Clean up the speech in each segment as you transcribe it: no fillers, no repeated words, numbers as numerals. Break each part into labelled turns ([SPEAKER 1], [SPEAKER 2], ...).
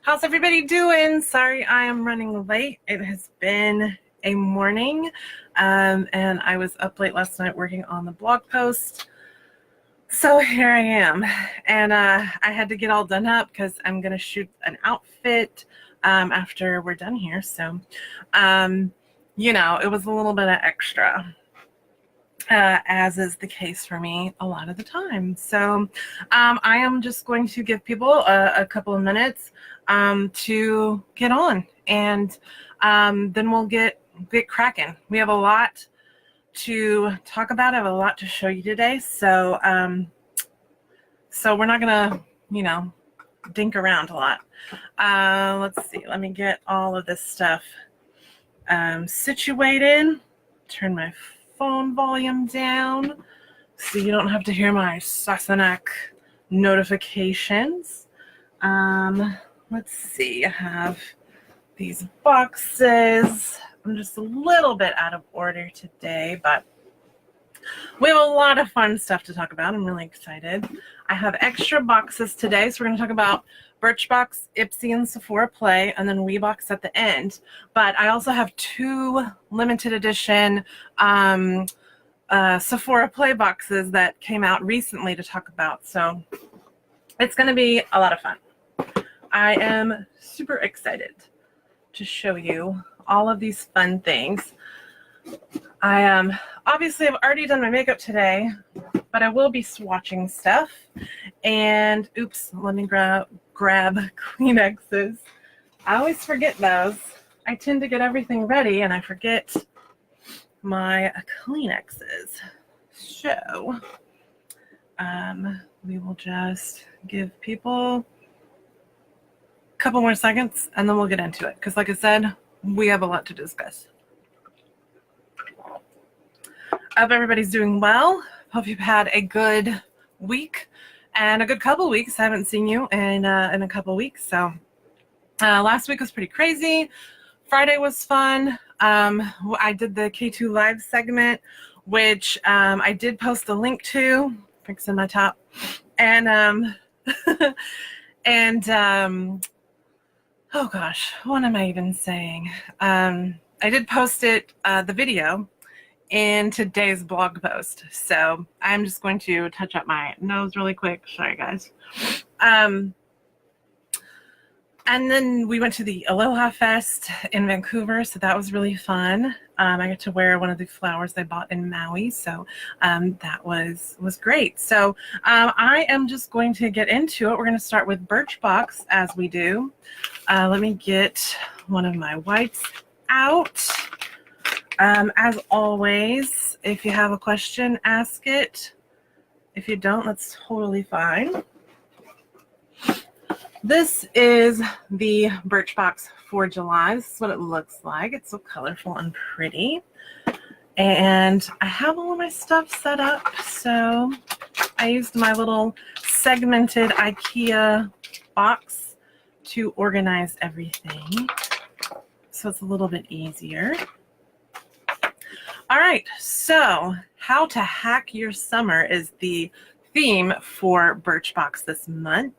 [SPEAKER 1] How's everybody doing? Sorry I am running late. It has been a morning, and I was up late last night working on the blog post. So here I am, and I had to get all done up because I'm going to shoot an outfit after we're done here. So, it was a little bit of extra. As is the case for me a lot of the time. So I am just going to give people a couple of minutes to get on, and then we'll get cracking. We have a lot to talk about. I have a lot to show you today. So we're not gonna, dink around a lot. Let's see. Let me get all of this stuff situated. Turn my phone volume down so you don't have to hear my Sassenach notifications. Let's see, I have these boxes. I'm just a little bit out of order today, but we have a lot of fun stuff to talk about. I'm really excited. I have extra boxes today, so we're going to talk about Birchbox, Ipsy, and Sephora Play, and then Weebox at the end. But I also have two limited edition Sephora Play boxes that came out recently to talk about. So it's going to be a lot of fun. I am super excited to show you all of these fun things. I obviously have already done my makeup today, but I will be swatching stuff. And oops, let me grab Kleenexes. I always forget those. I tend to get everything ready and I forget my Kleenexes. So we will just give people a couple more seconds and then we'll get into it, because like I said, we have a lot to discuss. I hope everybody's doing well. Hope you've had a good week and a good couple weeks. I haven't seen you in a couple weeks. So last week was pretty crazy. Friday was fun. I did the K2 Live segment, which I did post a link to. Fixing my top. And oh gosh, what am I even saying? I did post it, the video, in today's blog post. So I'm just going to touch up my nose really quick. Sorry, guys. And then we went to the Aloha Fest in Vancouver, so that was really fun. I got to wear one of the flowers I bought in Maui, so that was great. So I am just going to get into it. We're going to start with Birchbox, as we do. Let me get one of my wipes out. As always, if you have a question, ask it. If you don't, that's totally fine. This is the Birchbox for July. This is what it looks like. It's so colorful and pretty. And I have all of my stuff set up. So I used my little segmented IKEA box to organize everything, so it's a little bit easier. All right, so how to hack your summer is the theme for Birchbox this month.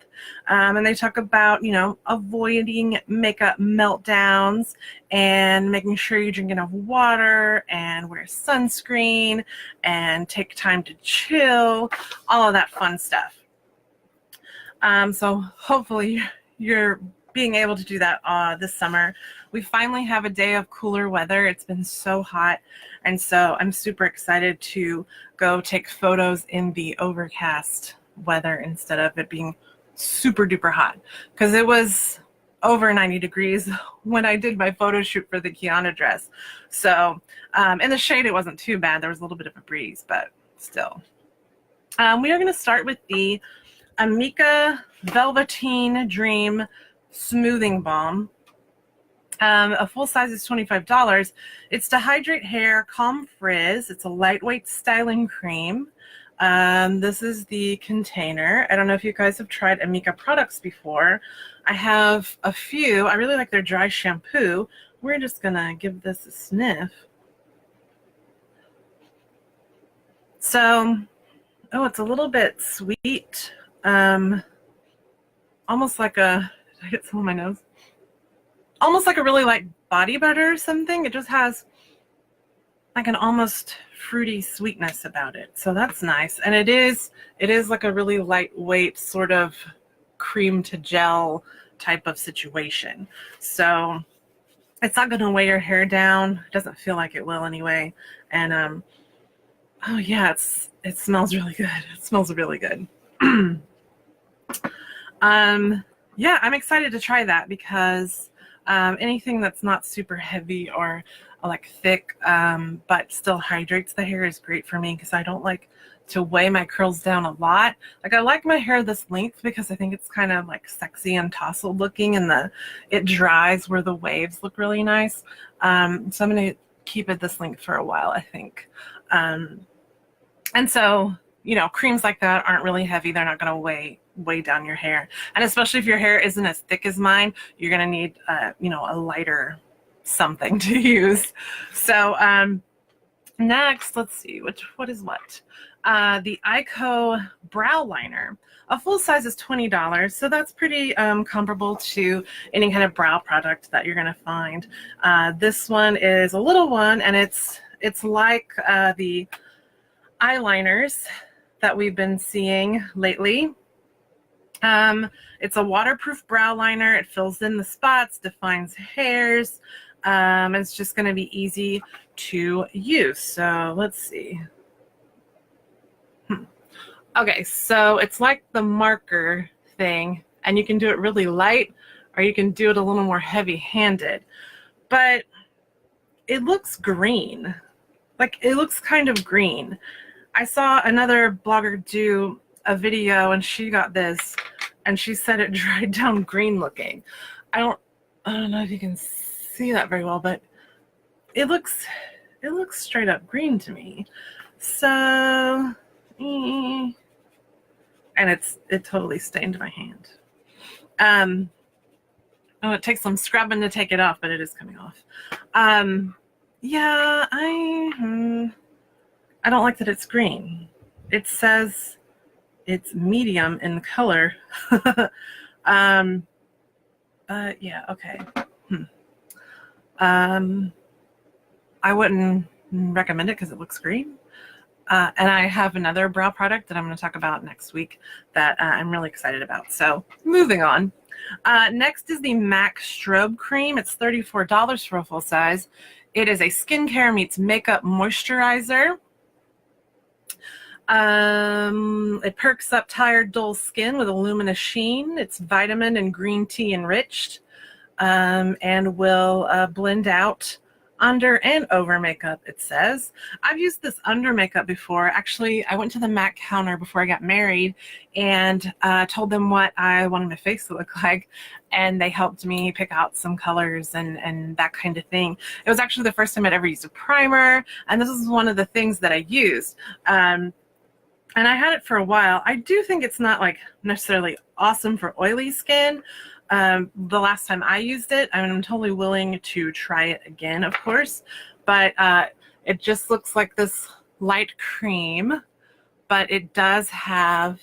[SPEAKER 1] And they talk about, avoiding makeup meltdowns and making sure you drink enough water and wear sunscreen and take time to chill, all of that fun stuff. So hopefully you're being able to do that this summer. We finally have a day of cooler weather. It's been so hot, and so I'm super excited to go take photos in the overcast weather instead of it being super duper hot, because it was over 90 degrees when I did my photo shoot for the Kiana dress. So in the shade it wasn't too bad. There was a little bit of a breeze, but still. We are going to start with the Amika Velveteen Dream Smoothing Balm. A full size is $25. It's to hydrate hair, calm frizz. It's a lightweight styling cream. This is the container. I don't know if you guys have tried Amika products before. I have a few. I really like their dry shampoo. We're just gonna give this a sniff. So, oh, it's a little bit sweet. Almost like a Did I get some on my nose? Almost like a really light body butter or something. It just has like an almost fruity sweetness about it. So that's nice. And it is like a really lightweight sort of cream to gel type of situation. So it's not going to weigh your hair down. It doesn't feel like it will anyway. And oh yeah, it smells really good. It smells really good. Yeah, I'm excited to try that because anything that's not super heavy or like thick but still hydrates the hair is great for me because I don't like to weigh my curls down a lot. Like, I like my hair this length because I think it's kind of like sexy and tousled looking, and it dries where the waves look really nice. So I'm going to keep it this length for a while, I think. And so, you know, creams like that aren't really heavy. They're not going to weigh down your hair. And especially if your hair isn't as thick as mine, you're going to need, you know, a lighter something to use. So next, let's see, what is what? The Ico brow liner. A full size is $20, so that's pretty comparable to any kind of brow product that you're going to find. This one is a little one, and it's like the eyeliners that we've been seeing lately. It's a waterproof brow liner. It fills in the spots, defines hairs. It's just going to be easy to use. So let's see. Okay, so it's like the marker thing, and you can do it really light, or you can do it a little more heavy-handed. But it looks green. Like, it looks kind of green. I saw another blogger do a video, and she got this, and she said it dried down green looking. I don't know if you can see that very well, but it looks straight up green to me. So, and it totally stained my hand. Oh, it takes some scrubbing to take it off, but it is coming off. Yeah, I don't like that it's green. It says it's medium in color. Yeah, okay. I wouldn't recommend it because it looks green. And I have another brow product that I'm going to talk about next week that I'm really excited about. So moving on. Next is the MAC Strobe Cream. It's $34 for a full size. It is a skincare meets makeup moisturizer. It perks up tired, dull skin with a luminous sheen. It's vitamin and green tea enriched, and will blend out under and over makeup, it says. I've used this under makeup before. Actually, I went to the MAC counter before I got married and told them what I wanted my face to look like, and they helped me pick out some colors and that kind of thing. It was actually the first time I'd ever used a primer, and this is one of the things that I used. And I had it for a while. I do think it's not like necessarily awesome for oily skin. The last time I used it, I mean, I'm totally willing to try it again, of course, but it just looks like this light cream, but it does have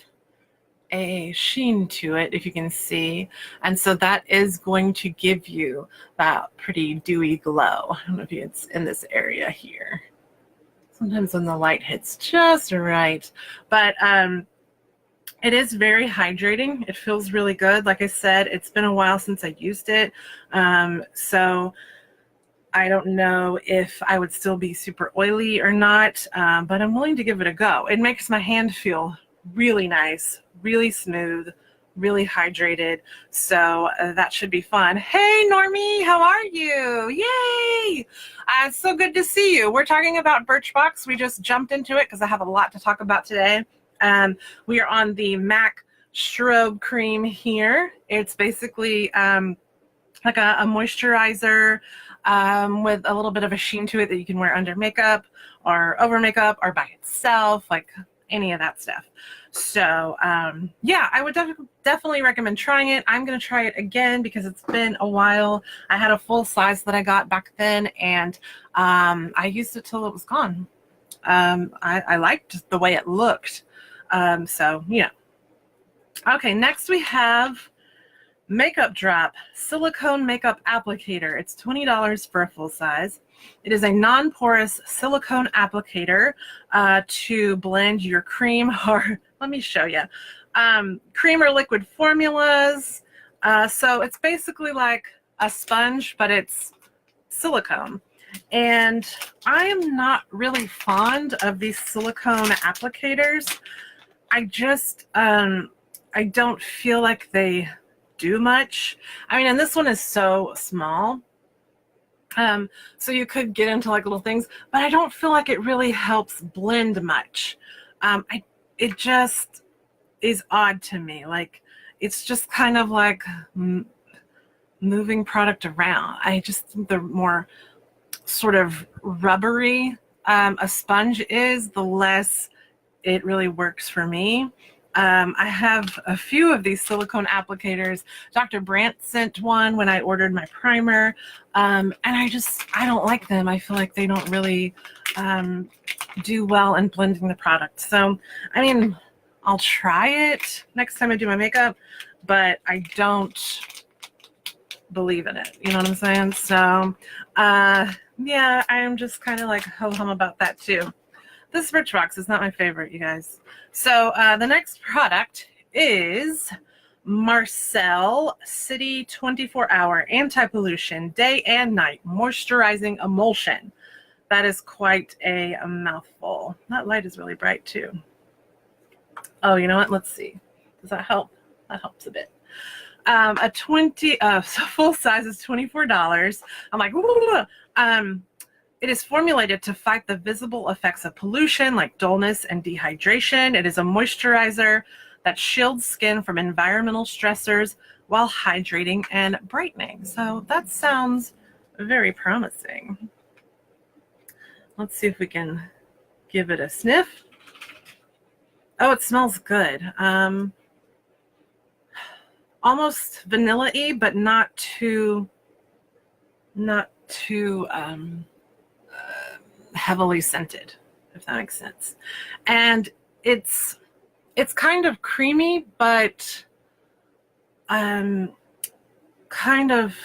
[SPEAKER 1] a sheen to it, if you can see, and so that is going to give you that pretty dewy glow. I don't know if it's in this area here. Sometimes when the light hits just right, but it is very hydrating. It feels really good. Like I said, it's been a while since I used it, so I don't know if I would still be super oily or not, but I'm willing to give it a go. It makes my hand feel really nice, really smooth, really hydrated, so that should be fun. Hey, Normie, how are you? Yay! It's so good to see you. We're talking about Birchbox. We just jumped into it because I have a lot to talk about today. We are on the MAC Strobe Cream here. It's basically like a moisturizer with a little bit of a sheen to it that you can wear under makeup or over makeup or by itself, like any of that stuff. So yeah, I would definitely recommend trying it. I'm going to try it again because it's been a while. I had a full size that I got back then, and I used it till it was gone. I liked the way it looked. So, yeah. Okay, next we have Makeup Drop Silicone Makeup Applicator. It's $20 for a full size. It is a non-porous silicone applicator to blend your cream or, let me show you, cream or liquid formulas. So it's basically like a sponge, but it's silicone. And I am not really fond of these silicone applicators. I just, I don't feel like they do much. I mean, and this one is so small. So you could get into like little things, but I don't feel like it really helps blend much. It just is odd to me. Like, it's just kind of like moving product around. I just think the more sort of rubbery a sponge is, the less it really works for me. I have a few of these silicone applicators. Dr. Brandt sent one when I ordered my primer, and I don't like them. I feel like they don't really do well in blending the product. So, I mean, I'll try it next time I do my makeup, but I don't believe in it. You know what I'm saying? So, yeah, I am just kind of like ho-hum about that too. This Birchbox is not my favorite, you guys. So the next product is Marcel City 24-Hour Anti-Pollution Day and Night Moisturizing Emulsion. That is quite a mouthful. That light is really bright too. Oh, you know what? Let's see. Does that help? That helps a bit. So full size is $24. I'm like, it is formulated to fight the visible effects of pollution like dullness and dehydration. It is a moisturizer that shields skin from environmental stressors while hydrating and brightening. So that sounds very promising. Let's see if we can give it a sniff. Oh, it smells good. Almost vanilla-y, but not too heavily scented, if that makes sense. And it's kind of creamy, but kind of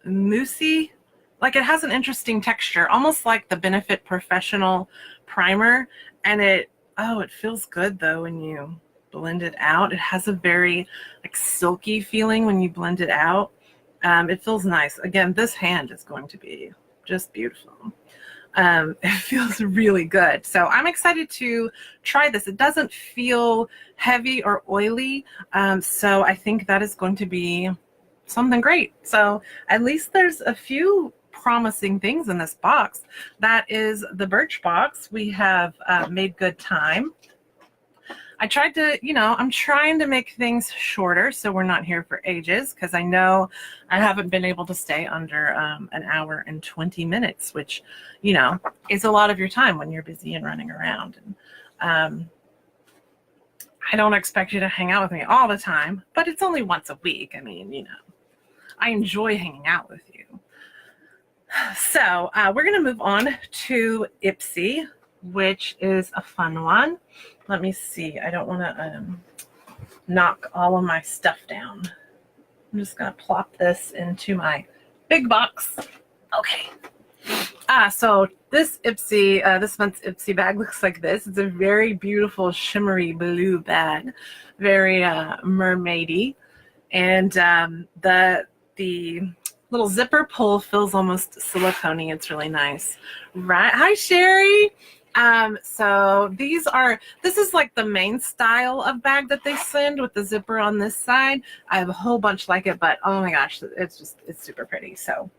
[SPEAKER 1] moussey. Like, it has an interesting texture, almost like the Benefit Professional primer. And it feels good though when you blend it out. It has a very like silky feeling when you blend it out. It feels nice. Again, this hand is going to be just beautiful. It feels really good. So I'm excited to try this. It doesn't feel heavy or oily. So I think that is going to be something great. So at least there's a few promising things in this box. That is the Birchbox. We have made good time. I tried to, I'm trying to make things shorter so we're not here for ages, because I know I haven't been able to stay under an hour and 20 minutes, which, is a lot of your time when you're busy and running around. And I don't expect you to hang out with me all the time, but it's only once a week. I mean, I enjoy hanging out with you. So we're going to move on to Ipsy, which is a fun one. Let me see. I don't want to knock all of my stuff down. I'm just going to plop this into my big box. Okay. So this Ipsy, this month's Ipsy bag looks like this. It's a very beautiful shimmery blue bag, very mermaidy, and the little zipper pull feels almost silicone-y. It's really nice. Right? Hi, Sherry. So this is like the main style of bag that they send with the zipper on this side. I have a whole bunch like it, but oh my gosh, it's super pretty. So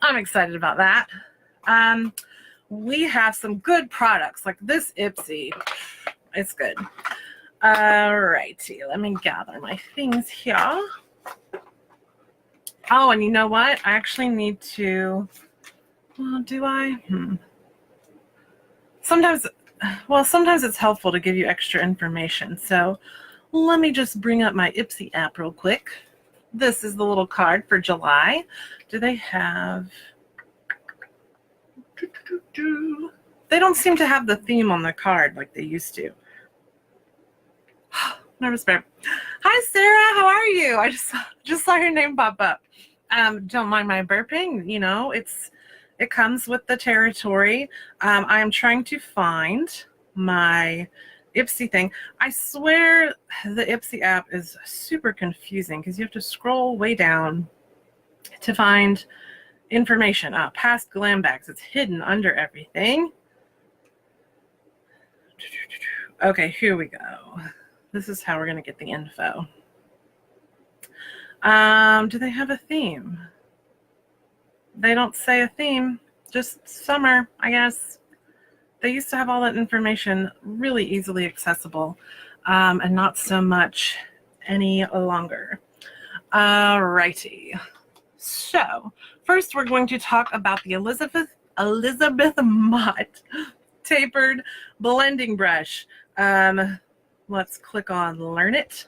[SPEAKER 1] I'm excited about that. We have some good products like this Ipsy. It's good. All righty, let me gather my things here. Oh, and you know what? I actually need to, well, do I? Sometimes it's helpful to give you extra information. So let me just bring up my Ipsy app real quick. This is the little card for July. Do they have... They don't seem to have the theme on the card like they used to. Nervous bear. Hi, Sarah. How are you? I just saw your name pop up. Don't mind my burping. You know, it comes with the territory. I am trying to find my Ipsy thing. I swear the Ipsy app is super confusing because you have to scroll way down to find information. Past glam bags. It's hidden under everything. Okay, here we go. This is how we're going to get the info. Do they have a theme? They don't say a theme, just summer, I guess. They used to have all that information really easily accessible, and not so much any longer. Alrighty. So, first we're going to talk about the Elizabeth Mott tapered blending brush. Let's click on Learn It.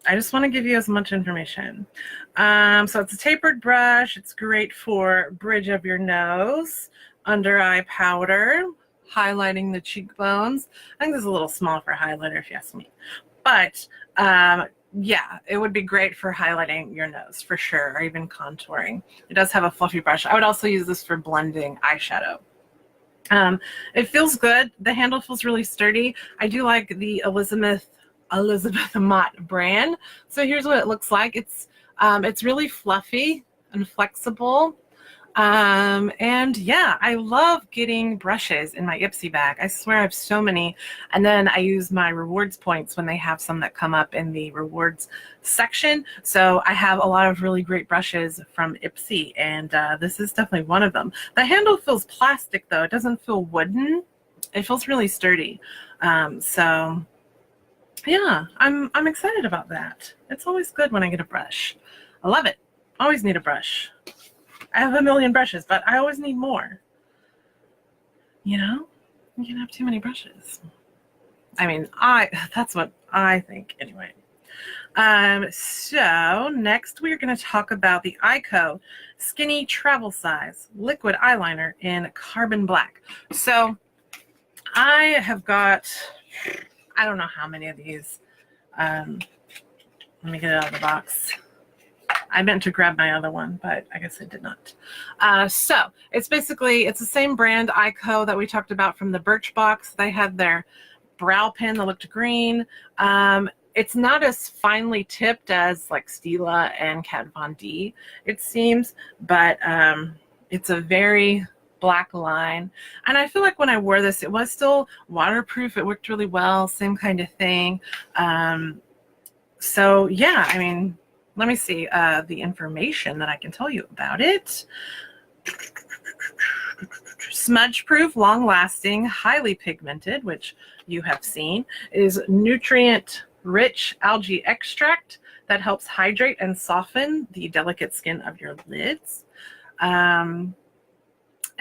[SPEAKER 1] I just want to give you as much information. So it's a tapered brush. It's great for bridge of your nose, under eye powder, highlighting the cheekbones. I think this is a little small for a highlighter if you ask me. But yeah, it would be great for highlighting your nose for sure, or even contouring. It does have a fluffy brush. I would also use this for blending eyeshadow. It feels good. The handle feels really sturdy. I do like the Elizabeth Mott brand. So here's what it looks like. It's really fluffy and flexible. And yeah, I love getting brushes in my Ipsy bag. I swear I have so many. And then I use my rewards points when they have some that come up in the rewards section. So I have a lot of really great brushes from Ipsy, and this is definitely one of them. The handle feels plastic though. It doesn't feel wooden. It feels really sturdy. So yeah, I'm excited about that. It's always good when I get a brush. I love it. Always need a brush. I have a million brushes, but I always need more. You know? You can have too many brushes. I mean, that's what I think anyway. So next we're going to talk about the Ico Skinny Travel Size Liquid Eyeliner in Carbon Black. So I have got, I don't know how many of these. Let me get it out of the box. I meant to grab my other one, but I guess I did not. So it's the same brand, Ico, that we talked about from the Birchbox. They had their brow pen that looked green. It's not as finely tipped as like Stila and Kat Von D, it seems, but it's a very black line. And I feel like when I wore this, it was still waterproof. It worked really well, same kind of thing. So yeah, I mean, let me see the information that I can tell you about it. Smudge-proof, long-lasting, highly pigmented, which you have seen, is nutrient-rich algae extract that helps hydrate and soften the delicate skin of your lids. And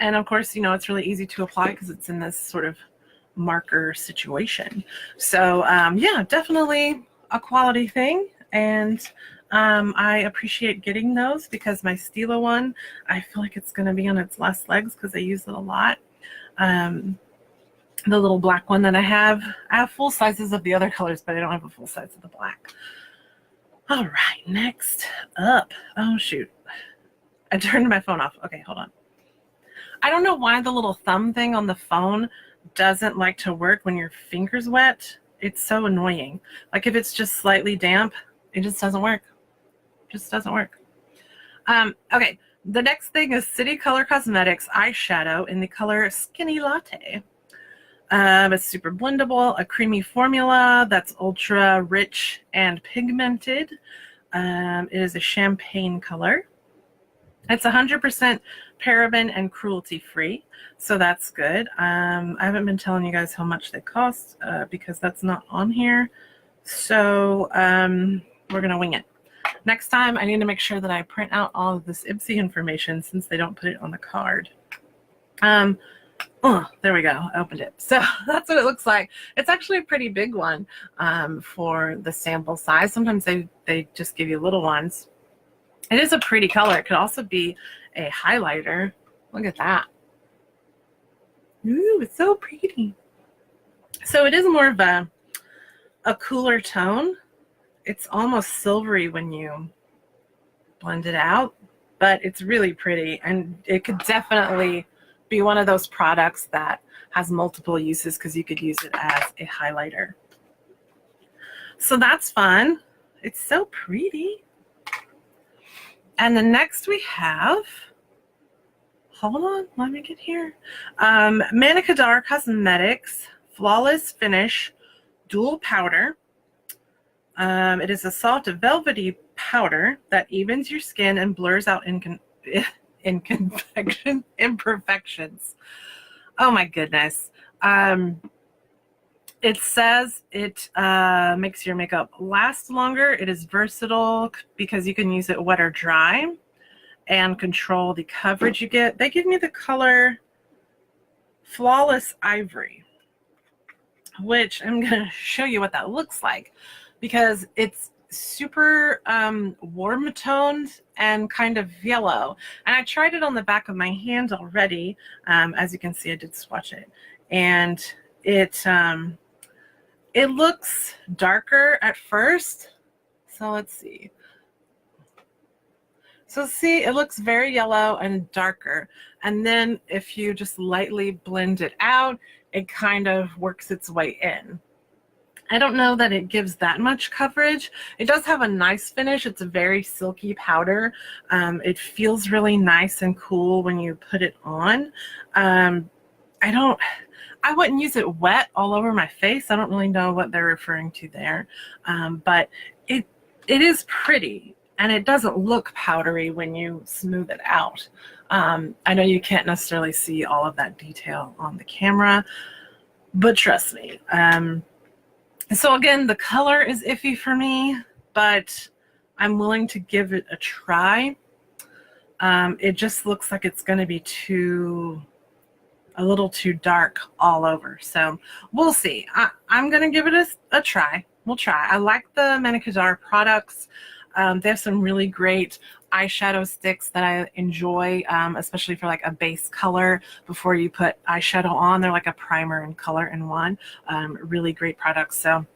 [SPEAKER 1] of course, you know, it's really easy to apply because it's in this sort of marker situation. So yeah, definitely a quality thing. And I appreciate getting those because my Stila one, I feel like it's going to be on its last legs because I use it a lot. The little black one that I have full sizes of the other colors, but I don't have a full size of the black. All right, next up. Oh, shoot. I turned my phone off. Okay, hold on. I don't know why the little thumb thing on the phone doesn't like to work when your finger's wet. It's so annoying. Like if it's just slightly damp, it just doesn't work. Just doesn't work. Okay, the next thing is City Color Cosmetics eyeshadow in the color Skinny Latte. It's super blendable, a creamy formula that's ultra rich and pigmented. It is a champagne color. It's 100% paraben and cruelty free, so that's good. I haven't been telling you guys how much they cost because that's not on here. So we're gonna wing it. Next time I need to make sure that I print out all of this Ipsy information since they don't put it on the card. Oh, there we go. I opened it. So that's what it looks like. It's actually a pretty big one for the sample size. Sometimes they just give you little ones. It is a pretty color. It could also be a highlighter. Look at that. Ooh, it's so pretty. So it is more of a cooler tone. It's almost silvery when you blend it out, but it's really pretty, and it could definitely be one of those products that has multiple uses because you could use it as a highlighter. So that's fun. It's so pretty. And the next we have, hold on, let me get here. Manicadar Cosmetics Flawless Finish Dual Powder. It is a soft velvety powder that evens your skin and blurs out imperfections. Oh my goodness. It says it makes your makeup last longer. It is versatile because you can use it wet or dry and control the coverage you get. They give me the color Flawless Ivory, which I'm going to show you what that looks like because it's super warm toned and kind of yellow. And I tried it on the back of my hand already. As you can see, I did swatch it. And it looks darker at first. So let's see. So see, it looks very yellow and darker. And then if you just lightly blend it out, it kind of works its way in. I don't know that it gives that much coverage. It does have a nice finish. It's a very silky powder. It feels really nice and cool when you put it on. I wouldn't use it wet all over my face. I don't really know what they're referring to there. But it is pretty, and it doesn't look powdery when you smooth it out. I know you can't necessarily see all of that detail on the camera, but trust me. So again, the color is iffy for me, but I'm willing to give it a try. It just looks like it's going to be a little too dark all over. So we'll see. I'm going to give it a try. We'll try. I like the Manicadar products. They have some really great eyeshadow sticks that I enjoy, especially for like a base color before you put eyeshadow on. They're like a primer and color in one. Really great products. So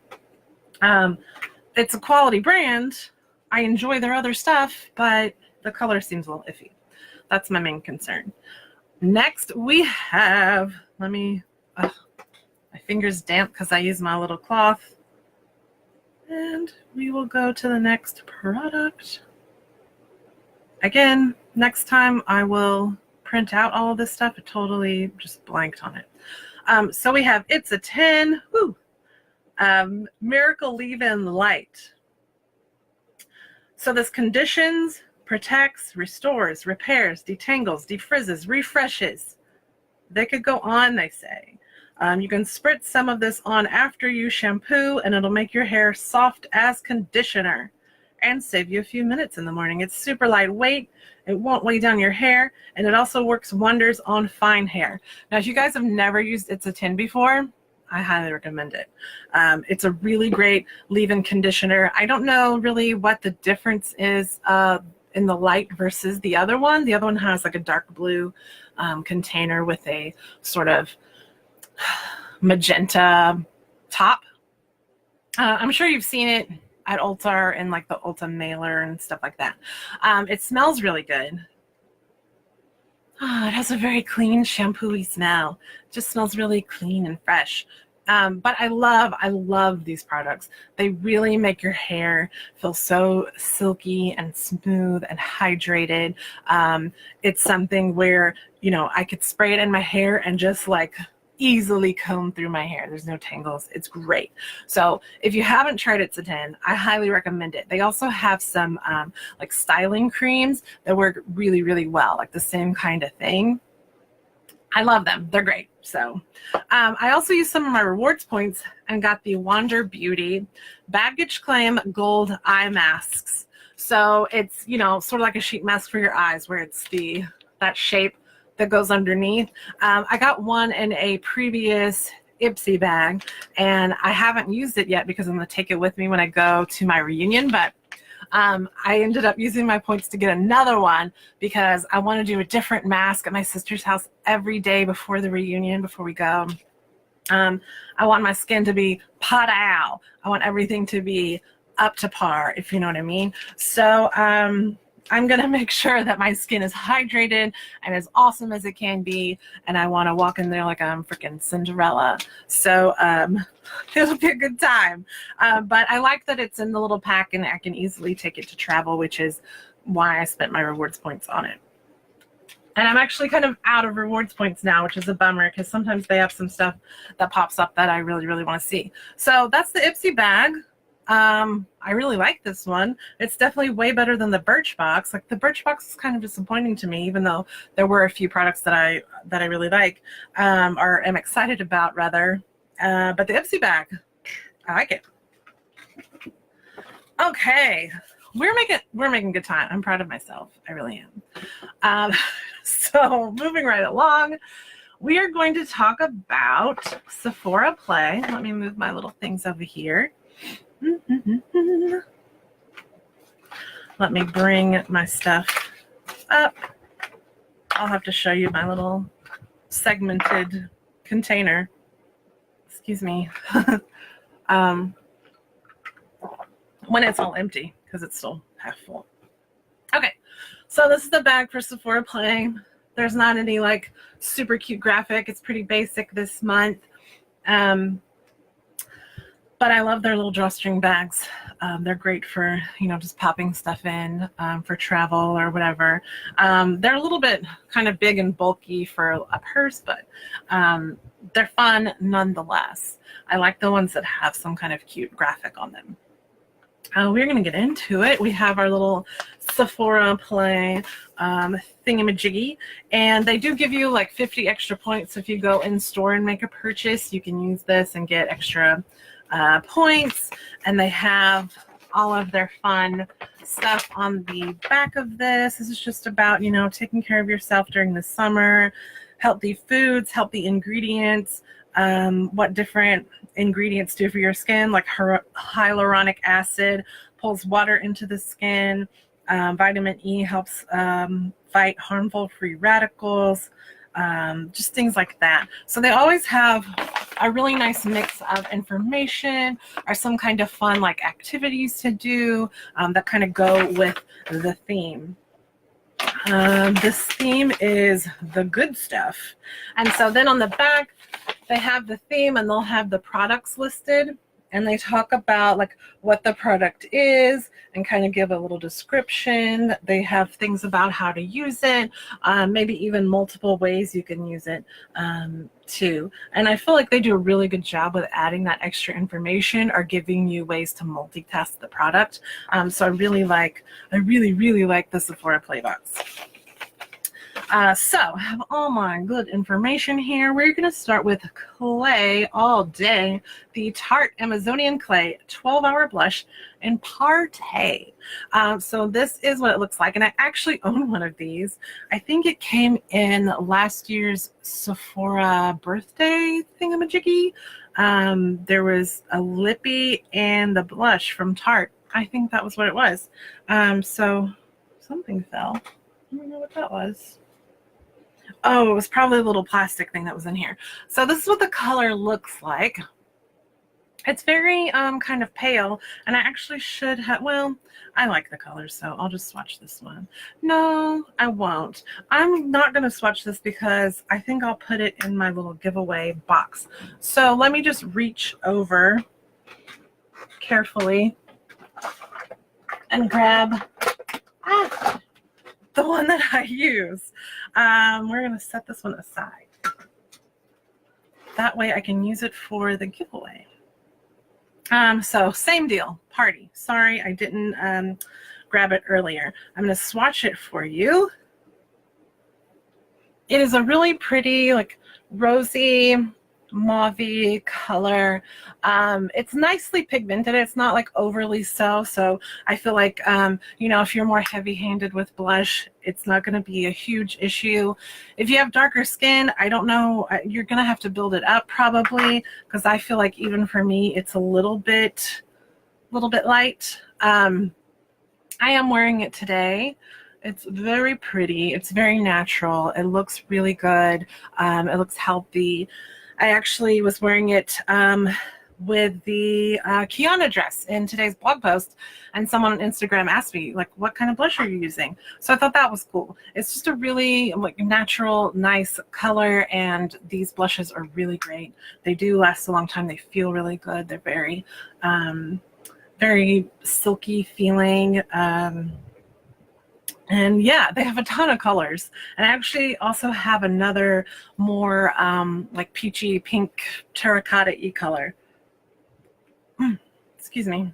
[SPEAKER 1] it's a quality brand. I enjoy their other stuff, but the color seems a little iffy. That's my main concern. Next we have, my finger's damp because I use my little cloth. And we will go to the next product. Again, next time I will print out all of this stuff. I totally just blanked on it. So we have It's a 10. Woo! Miracle Leave-In Light. So this conditions, protects, restores, repairs, detangles, defrizzes, refreshes. They could go on, they say. You can spritz some of this on after you shampoo, and it'll make your hair soft as conditioner and save you a few minutes in the morning. It's super lightweight. It won't weigh down your hair, and it also works wonders on fine hair. Now, if you guys have never used It's a 10 before, I highly recommend it. It's a really great leave-in conditioner. I don't know really what the difference is in the light versus the other one. The other one has like a dark blue container with a sort of magenta top. I'm sure you've seen it at Ulta and like the Ulta mailer and stuff like that. It smells really good. It has a very clean shampoo-y smell. It just smells really clean and fresh. But I love these products. They really make your hair feel so silky and smooth and hydrated. It's something where, I could spray it in my hair and just like easily comb through my hair. There's no tangles. It's great. So if you haven't tried It's a 10, I highly recommend it. They also have some like styling creams that work really, really well, like the same kind of thing. I love them. They're great. So I also used some of my rewards points and got the Wander Beauty Baggage Claim Gold Eye Masks. So it's, sort of like a sheet mask for your eyes where it's that shape that goes underneath. I got one in a previous Ipsy bag, and I haven't used it yet because I'm going to take it with me when I go to my reunion, but I ended up using my points to get another one because I want to do a different mask at my sister's house every day before the reunion, before we go. I want my skin to be pow. I want everything to be up to par, if you know what I mean. So I'm going to make sure that my skin is hydrated and as awesome as it can be. And I want to walk in there like I'm freaking Cinderella. So it'll be a good time. But I like that it's in the little pack and I can easily take it to travel, which is why I spent my rewards points on it. And I'm actually kind of out of rewards points now, which is a bummer because sometimes they have some stuff that pops up that I really, really want to see. So that's the Ipsy bag. I really like this one. It's definitely way better than the Birchbox. Like the Birchbox is kind of disappointing to me, even though there were a few products that I really like, or am excited about rather. But the Ipsy bag, I like it. Okay, we're making good time. I'm proud of myself. I really am. So moving right along, we are going to talk about Sephora Play. Let me move my little things over here. Let me bring my stuff up. I'll have to show you my little segmented container. Excuse me. When it's all empty, because it's still half full. Okay, so this is the bag for Sephora Play. There's not any like super cute graphic. It's pretty basic this month. But I love their little drawstring bags. They're great for, just popping stuff in for travel or whatever. They're a little bit kind of big and bulky for a purse, but they're fun nonetheless. I like the ones that have some kind of cute graphic on them. We're going to get into it. We have our little Sephora Play thingamajiggy, and they do give you like 50 extra points. So if you go in store and make a purchase, you can use this and get extra points. And they have all of their fun stuff on the back of this. This is just about, taking care of yourself during the summer, healthy foods, healthy ingredients, what different ingredients do for your skin, like hyaluronic acid pulls water into the skin. Vitamin E helps fight harmful free radicals, just things like that. So they always have a really nice mix of information or some kind of fun like activities to do that kind of go with the theme. This theme is the good stuff. And so then on the back, they have the theme and they'll have the products listed. And they talk about like what the product is and kind of give a little description. They have things about how to use it, maybe even multiple ways you can use it too. And I feel like they do a really good job with adding that extra information or giving you ways to multitask the product. So I really like the Sephora Play box. So I have all my good information here. We're going to start with Clay All Day, the Tarte Amazonian Clay 12-Hour Blush in Party. So this is what it looks like, and I actually own one of these. I think it came in last year's Sephora birthday thingamajiggy. There was a lippy and the blush from Tarte. I think that was what it was. So something fell. I don't know what that was. Oh, it was probably a little plastic thing that was in here. So this is what the color looks like. It's very kind of pale, and I actually should have, well, I like the color, so I'll just swatch this one. No, I won't. I'm not going to swatch this because I think I'll put it in my little giveaway box. So let me just reach over carefully and grab the one that I use. We're going to set this one aside. That way I can use it for the giveaway. So same deal, Party. Sorry, I didn't grab it earlier. I'm going to swatch it for you. It is a really pretty, like, rosy, mauve-y color. It's nicely pigmented. It's not like overly so I feel like if you're more heavy-handed with blush, it's not going to be a huge issue. If you have darker skin, I don't know, you're going to have to build it up probably, because I feel like even for me it's a little bit light. I am wearing it today. It's very pretty. It's very natural. It looks really good. It looks healthy. I actually was wearing it with the Kiana dress in today's blog post, and someone on Instagram asked me, like, what kind of blush are you using? So I thought that was cool. It's just a really like natural, nice color, and these blushes are really great. They do last a long time. They feel really good. They're very, very silky feeling. And yeah, they have a ton of colors. And I actually also have another more like peachy pink terracotta-y color. Excuse me.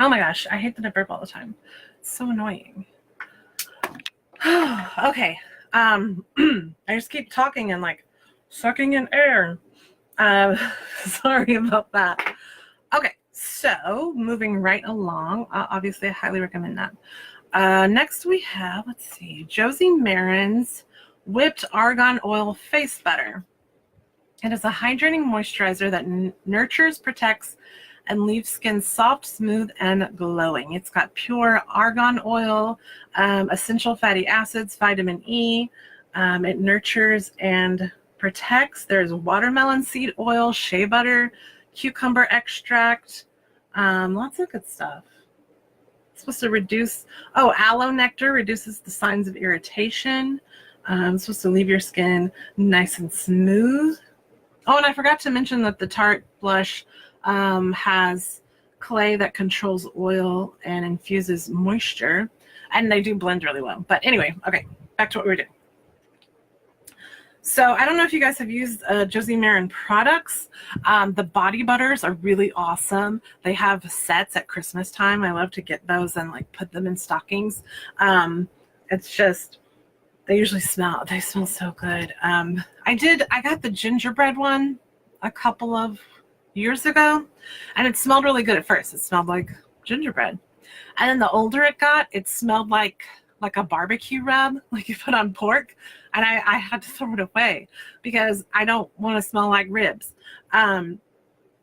[SPEAKER 1] Oh my gosh, I hate that I burp all the time. It's so annoying. Okay. I just keep talking and like sucking in air. Sorry about that. Okay, so moving right along. Obviously, I highly recommend that. Next we have, let's see, Josie Maran's Whipped Argan Oil Face Butter. It is a hydrating moisturizer that nurtures, protects, and leaves skin soft, smooth, and glowing. It's got pure argan oil, essential fatty acids, vitamin E. It nurtures and protects. There's watermelon seed oil, shea butter, cucumber extract, lots of good stuff. It's supposed to reduce, aloe nectar reduces the signs of irritation. It's supposed to leave your skin nice and smooth. Oh, and I forgot to mention that the Tarte blush has clay that controls oil and infuses moisture, and they do blend really well. But anyway, okay, back to what we were doing. So I don't know if you guys have used Josie Maran products. The body butters are really awesome. They have sets at Christmas time. I love to get those and like put them in stockings. It's just, they smell so good. I got the gingerbread one a couple of years ago, and it smelled really good at first. It smelled like gingerbread. And then the older it got, it smelled like a barbecue rub, like you put on pork, and I had to throw it away because I don't want to smell like ribs. And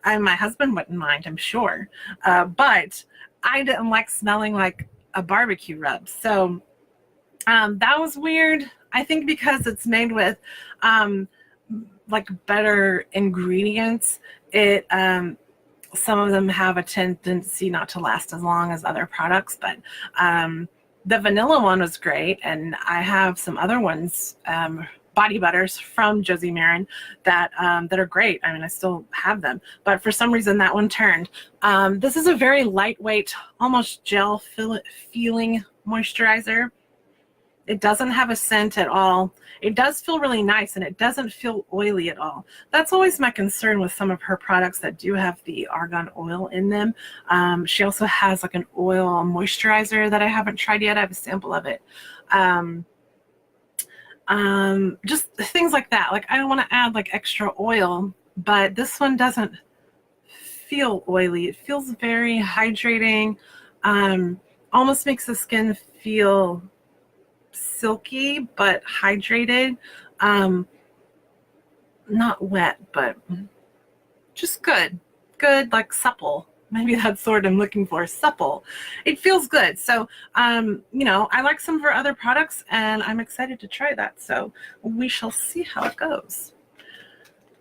[SPEAKER 1] my husband wouldn't mind, I'm sure, but I didn't like smelling like a barbecue rub. So that was weird. I think because it's made with like better ingredients, it some of them have a tendency not to last as long as other products, but the vanilla one was great, and I have some other ones, body butters from Josie Maran that are great. I mean, I still have them, but for some reason that one turned. This is a very lightweight, almost gel feeling moisturizer. It doesn't have a scent at all. It does feel really nice, and it doesn't feel oily at all. That's always my concern with some of her products that do have the argan oil in them. She also has like an oil moisturizer that I haven't tried yet. I have a sample of it. Just things like that. Like, I don't want to add like extra oil, but this one doesn't feel oily. It feels very hydrating. Almost makes the skin feel silky but hydrated, not wet, but just good, like supple. Maybe that's the word I'm looking for, supple. It feels good. So you know, I like some of her other products, and I'm excited to try that, so we shall see how it goes.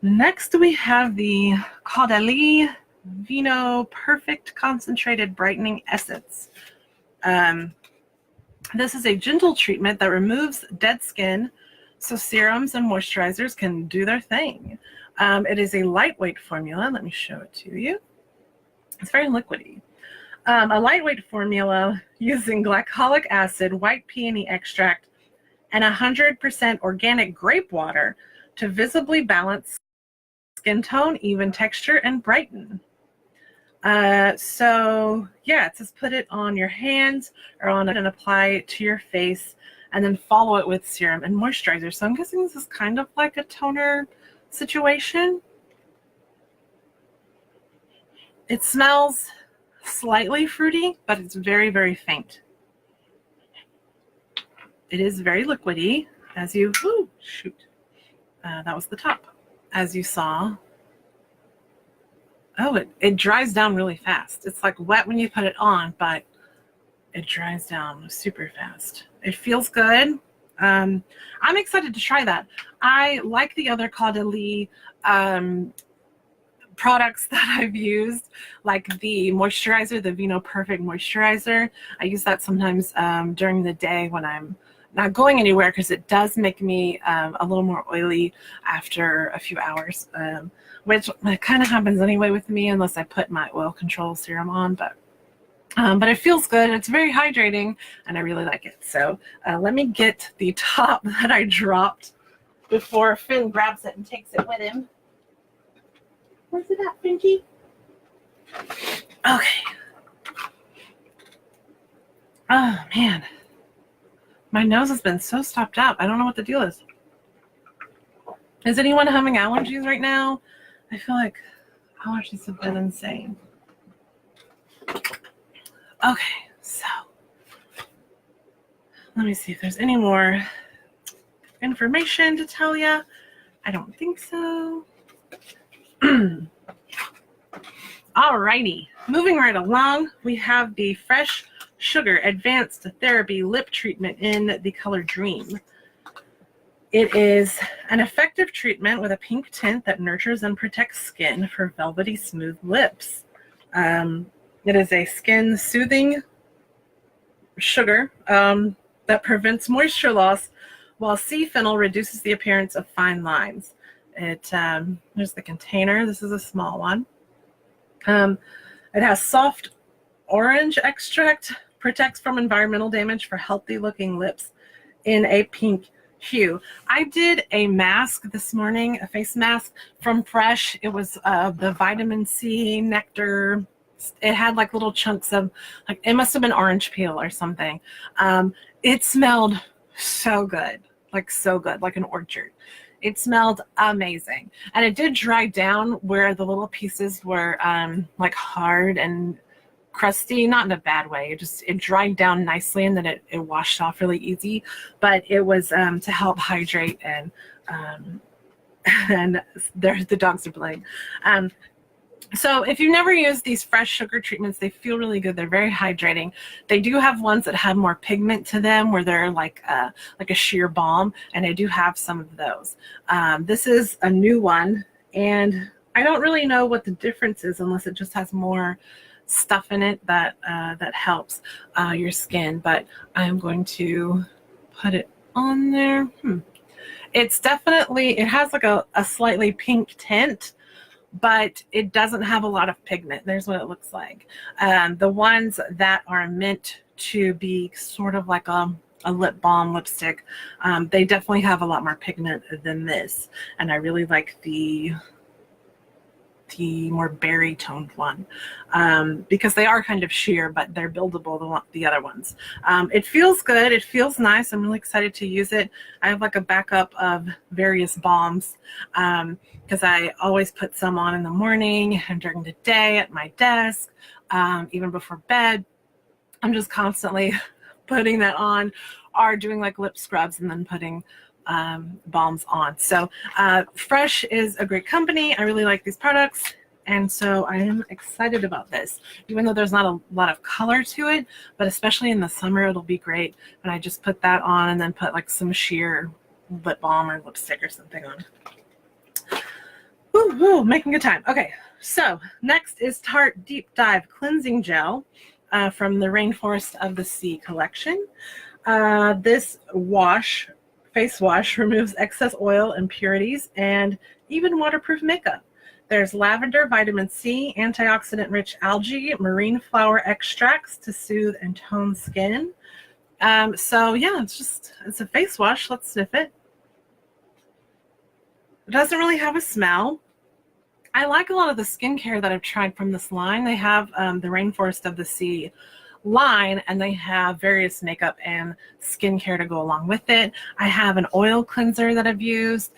[SPEAKER 1] Next we have the Caudalie Vino Perfect Concentrated Brightening Essence. This is a gentle treatment that removes dead skin, so serums and moisturizers can do their thing. It is a lightweight formula. Let me show it to you. It's very liquidy. A lightweight formula using glycolic acid, white peony extract, and 100% organic grape water to visibly balance skin tone, even texture, and brighten. So yeah, it says put it on your hands or on it and apply it to your face, and then follow it with serum and moisturizer. So I'm guessing this is kind of like a toner situation. It smells slightly fruity, but it's very, very faint. It is very liquidy, as you, that was the top, as you saw. Oh, it dries down really fast. It's like wet when you put it on, but it dries down super fast. It feels good. I'm excited to try that. I like the other Caudalie products that I've used, like the moisturizer, the Vino Perfect moisturizer. I use that sometimes during the day when I'm not going anywhere, because it does make me a little more oily after a few hours, which kind of happens anyway with me unless I put my oil control serum on. But it feels good. It's very hydrating, and I really like it. So let me get the top that I dropped before Finn grabs it and takes it with him. Where's it at, Finky? Okay. Oh, man. My nose has been so stopped up. I don't know what the deal is. Is anyone having allergies right now? I feel like allergies have been insane. Okay, so let me see if there's any more information to tell you. I don't think so. Alrighty, moving right along, we have the Fresh Sugar Advanced Therapy Lip Treatment in the color Dream. It is an effective treatment with a pink tint that nurtures and protects skin for velvety smooth lips. It is a skin soothing sugar that prevents moisture loss, while C-phenyl reduces the appearance of fine lines. There's the container. This is a small one. It has soft orange extract, protects from environmental damage for healthy looking lips in a pink hue. I did a mask this morning, a face mask from Fresh. It was the vitamin C nectar. It had like little chunks of, like, it must have been orange peel or something. It smelled so good, like an orchard. It smelled amazing. And it did dry down where the little pieces were like hard and crusty, not in a bad way. It dried down nicely, and then it washed off really easy. But it was to help hydrate, and the dogs are playing. So if you've never used these Fresh Sugar treatments, they feel really good. They're very hydrating. They do have ones that have more pigment to them, where they're like a sheer balm, and I do have some of those. This is a new one, and I don't really know what the difference is unless it just has more stuff in it that helps your skin. But I'm going to put it on there. It's definitely, it has like a slightly pink tint, but it doesn't have a lot of pigment. There's what it looks like. The ones that are meant to be sort of like a lip balm lipstick, they definitely have a lot more pigment than this. And I really like the more berry toned one, because they are kind of sheer, but they're buildable, the other ones. It feels good. It feels nice. I'm really excited to use it. I have like a backup of various balms, because I always put some on in the morning and during the day at my desk, even before bed. I'm just constantly putting that on, or doing like lip scrubs and then putting balms on. So Fresh is a great company. I really like these products, and so I am excited about this, even though there's not a lot of color to it, but especially in the summer it'll be great. And I just put that on and then put like some sheer lip balm or lipstick or something on. Woo, making good time. Okay, so next is Tarte Deep Dive Cleansing Gel from the Rainforest of the Sea collection. This face wash removes excess oil, impurities, and even waterproof makeup. There's lavender, vitamin C, antioxidant-rich algae, marine flower extracts to soothe and tone skin. So yeah, it's a face wash. Let's sniff it. It doesn't really have a smell. I like a lot of the skincare that I've tried from this line. They have the Rainforest of the Sea line, and they have various makeup and skincare to go along with it. I have an oil cleanser that I've used.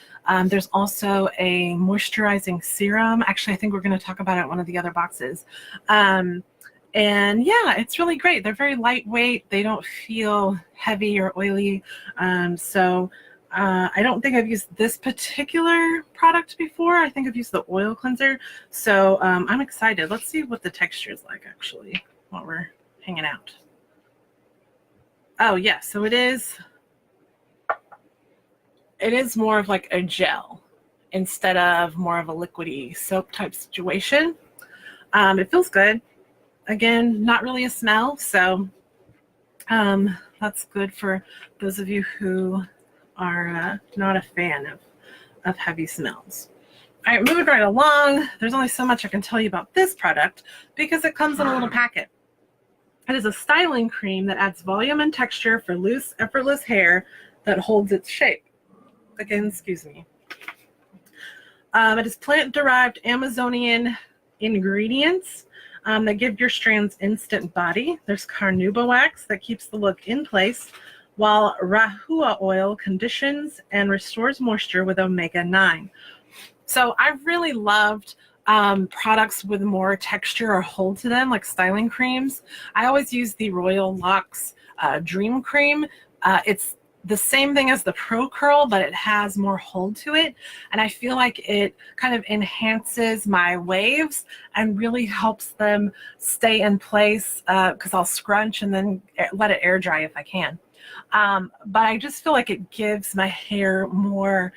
[SPEAKER 1] There's also a moisturizing serum. Actually, I think we're going to talk about it in one of the other boxes. And yeah, it's really great. They're very lightweight. They don't feel heavy or oily. I don't think I've used this particular product before. I think I've used the oil cleanser. So I'm excited. Let's see what the texture is like, actually, while we're hanging out. Oh, yeah. So it is it is more of like a gel instead of more of a liquidy soap type situation. It feels good. Again, not really a smell, so that's good for those of you who are not a fan of heavy smells. All right, moving right along. There's only so much I can tell you about this product because it comes in a little packet. It is a styling cream that adds volume and texture for loose, effortless hair that holds its shape. Again, excuse me. It is plant-derived Amazonian ingredients that give your strands instant body. There's carnauba wax that keeps the look in place, while rahua oil conditions and restores moisture with omega-9. So I've really loved products with more texture or hold to them, like styling creams. I always use the Royal Luxe Dream Cream. It's the same thing as the Pro Curl, but it has more hold to it. And I feel like it kind of enhances my waves and really helps them stay in place because I'll scrunch and then let it air dry if I can. But I just feel like it gives my hair more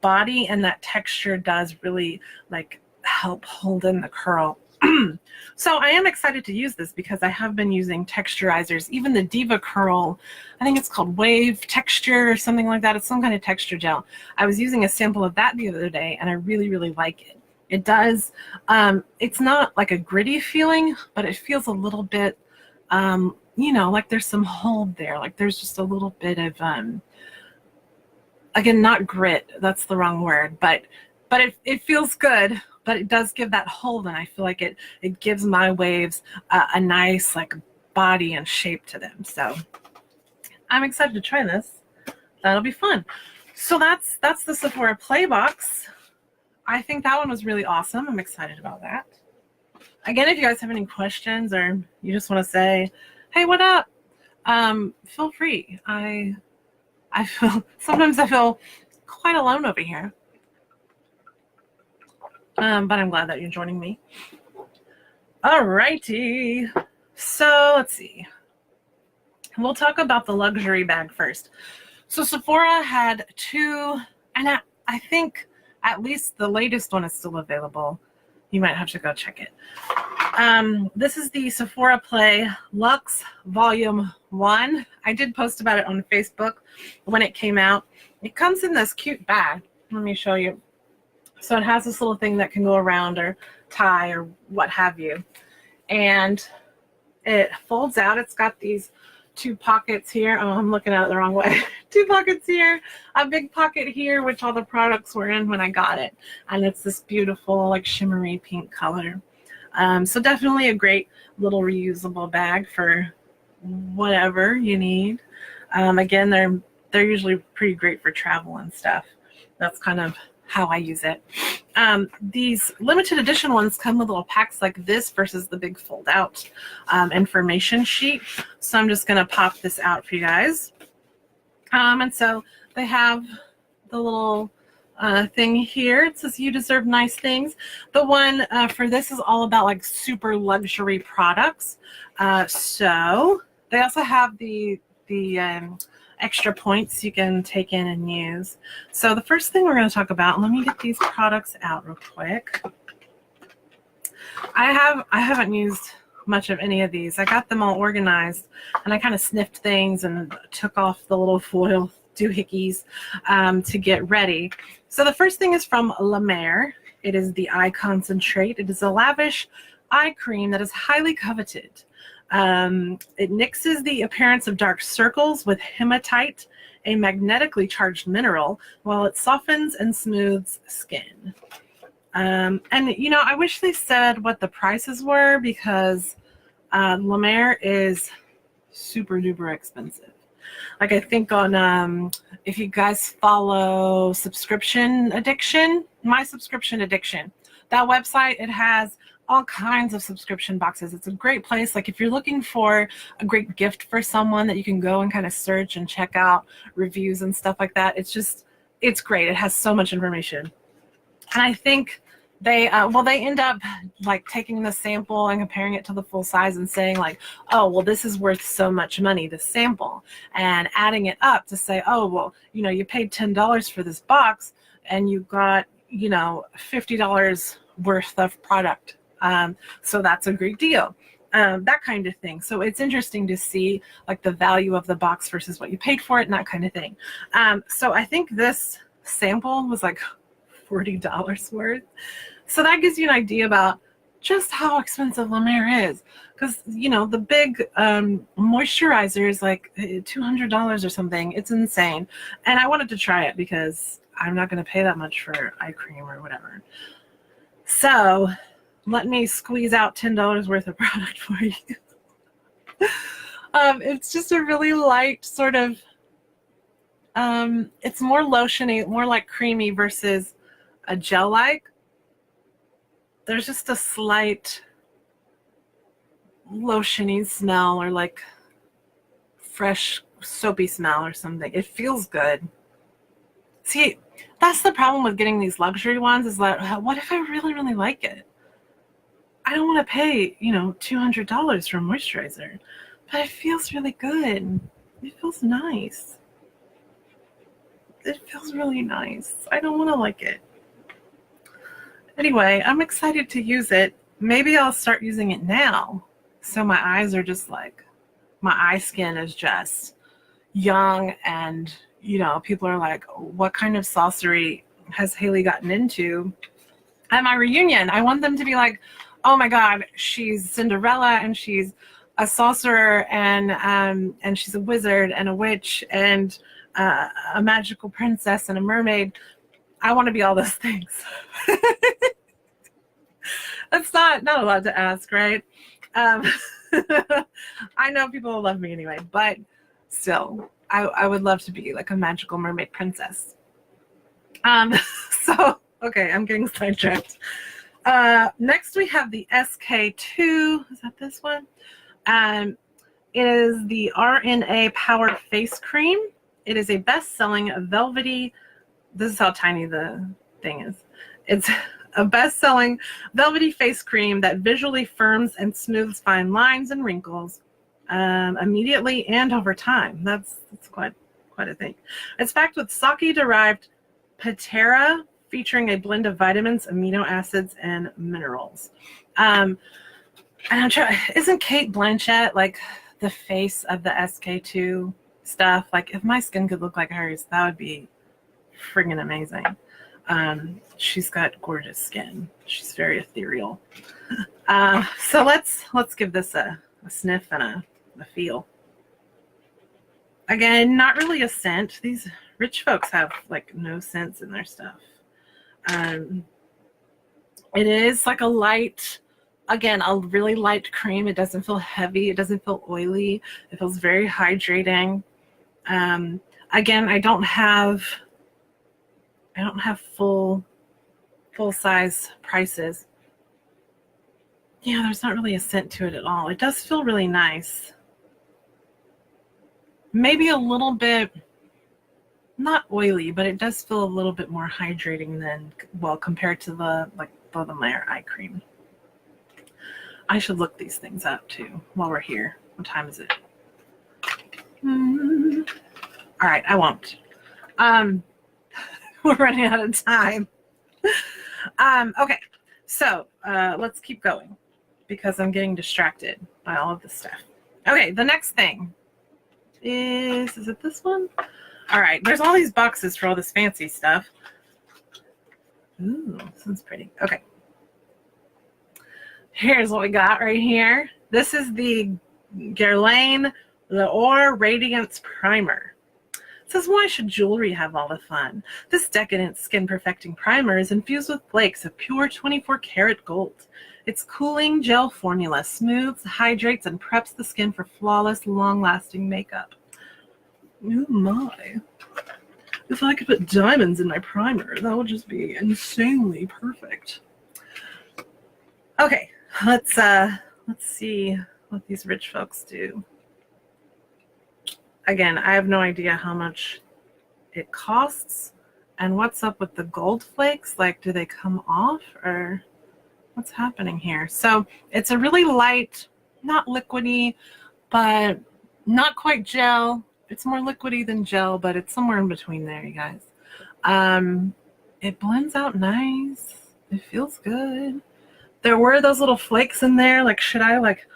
[SPEAKER 1] body, and that texture does really like help hold in the curl. So I am excited to use this because I have been using texturizers, even the Diva Curl, I think it's called Wave Texture or something like that. It's some kind of texture gel. I was using a sample of that the other day and I really, really like it. It does, it's not like a gritty feeling, but it feels a little bit, you know, like there's some hold there. Like there's just a little bit of, again, not grit, that's the wrong word, but it feels good. But it does give that hold, and I feel like it gives my waves a nice like body and shape to them. So I'm excited to try this. That'll be fun. So that's the Sephora Play Box. I think that one was really awesome. I'm excited about that. Again, if you guys have any questions or you just want to say, hey, what up? Feel free. Sometimes I feel quite alone over here. But I'm glad that you're joining me. Alrighty. So let's see. We'll talk about the luxury bag first. So Sephora had two, and I think at least the latest one is still available. You might have to go check it. This is the Sephora Play Luxe Volume 1. I did post about it on Facebook when it came out. It comes in this cute bag. Let me show you. So it has this little thing that can go around or tie or what have you. And it folds out. It's got these two pockets here. Oh, I'm looking at it the wrong way. Two pockets here, a big pocket here, which all the products were in when I got it. And it's this beautiful, like shimmery pink color. So definitely a great little reusable bag for whatever you need. Again, they're usually pretty great for travel and stuff. That's kind of how I use it. These limited edition ones come with little packs like this versus the big fold out information sheet. So I'm just gonna pop this out for you guys. And so they have the little thing here. It says you deserve nice things. The one for this is all about like super luxury products. So they also have the extra points you can take in and use. So the first thing we're going to talk about, let me get these products out real quick. I haven't used much of any of these. I got them all organized and I kind of sniffed things and took off the little foil doohickeys to get ready. So the first thing is from La Mer. It is the Eye Concentrate. It is a lavish eye cream that is highly coveted. It nixes the appearance of dark circles with hematite, a magnetically charged mineral, while it softens and smooths skin. And, you know, I wish they said what the prices were because La Mer is super duper expensive. Like I think on, if you guys follow Subscription Addiction, My Subscription Addiction, that website, it has all kinds of subscription boxes. It's a great place. Like if you're looking for a great gift for someone that you can go and kind of search and check out reviews and stuff like that. It's great. It has so much information. And I think They well, they end up like taking the sample and comparing it to the full size and saying like, oh, well, this is worth so much money, this sample, and adding it up to say, oh, well, you know, you paid $10 for this box and you got, you know, $50 worth of product. So that's a great deal. That kind of thing. So it's interesting to see like the value of the box versus what you paid for it and that kind of thing. So I think this sample was like $40 worth. So that gives you an idea about just how expensive La Mer is. Because, you know, the big moisturizer is like $200 or something. It's insane. And I wanted to try it because I'm not going to pay that much for eye cream or whatever. So let me squeeze out $10 worth of product for you. It's just a really light sort of, it's more lotiony, more like creamy versus a gel-like. There's just a slight lotiony smell or like fresh soapy smell or something. It feels good. See, that's the problem with getting these luxury ones is that what if I really, really like it? I don't want to pay, you know, $200 for a moisturizer, but it feels really good. It feels nice. It feels really nice. I don't want to like it. Anyway, I'm excited to use it. Maybe I'll start using it now. So my eyes are just like, my eye skin is just young and, you know, people are like, what kind of sorcery has Haley gotten into? At my reunion, I want them to be like, oh my God, she's Cinderella and she's a sorcerer and she's a wizard and a witch and a magical princess and a mermaid. I want to be all those things. That's not allowed to ask, right? I know people will love me anyway, but still, I would love to be like a magical mermaid princess. So, okay, I'm getting sidetracked. Next we have the SK2. Is that this one? It is the RNA Power Face Cream. It is a best-selling velvety, this is how tiny the thing is. It's a best-selling velvety face cream that visually firms and smooths fine lines and wrinkles immediately and over time. That's quite a thing. It's packed with sake-derived patera, featuring a blend of vitamins, amino acids, and minerals. And I'm trying, isn't Kate Blanchett like the face of the SK2 stuff? Like, if my skin could look like hers, that would be friggin' amazing. She's got gorgeous skin. She's very ethereal. So let's give this a sniff and a feel. Again, not really a scent. These rich folks have like no scents in their stuff. It is like a light, again, a really light cream. It doesn't feel heavy. It doesn't feel oily. It feels very hydrating. Again, I don't have full size prices. Yeah, there's not really a scent to it at all. It does feel really nice. Maybe a little bit, not oily, but it does feel a little bit more hydrating than, well, compared to the La Mer eye cream. I should look these things up too while we're here. What time is it? All right, I won't. We're running out of time. Okay, so let's keep going because I'm getting distracted by all of this stuff. Okay, the next thing is it this one? All right, there's all these boxes for all this fancy stuff. Ooh, this one's pretty. Okay. Here's what we got right here. This is the Guerlain L'Or Radiance Primer. It says, why should jewelry have all the fun? This decadent skin-perfecting primer is infused with flakes of pure 24-karat gold. Its cooling gel formula smooths, hydrates, and preps the skin for flawless, long-lasting makeup. Oh my. If I could put diamonds in my primer, that would just be insanely perfect. Okay, let's see what these rich folks do. Again, I have no idea how much it costs, And what's up with the gold flakes? Like, do they come off or what's happening here? So it's a really light, not liquidy, but not quite gel. It's more liquidy than gel, but it's somewhere in between there, you guys. It blends out nice. It feels good. There were those little flakes in there. Like, should I like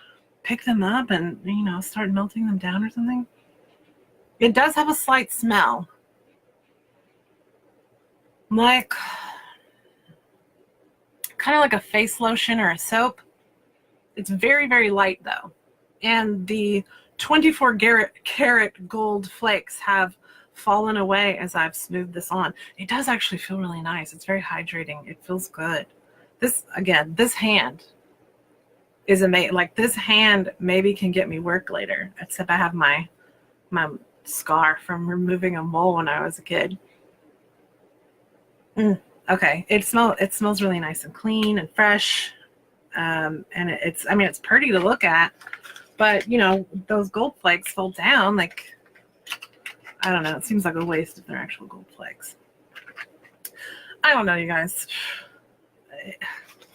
[SPEAKER 1] pick them up and, you know, start melting them down or something? It does have a slight smell. Like, kind of like a face lotion or a soap. It's very, very light though. And the 24 karat gold flakes have fallen away as I've smoothed this on. It does actually feel really nice. It's very hydrating. It feels good. This, again, this hand is amazing. Like, this hand maybe can get me work later, except I have my scar from removing a mole when I was a kid. Okay, it smells really nice and clean and fresh. And it's pretty to look at, but you know, those gold flakes fall down. Like, I don't know, it seems like a waste if they're actual gold flakes. I don't know, you guys.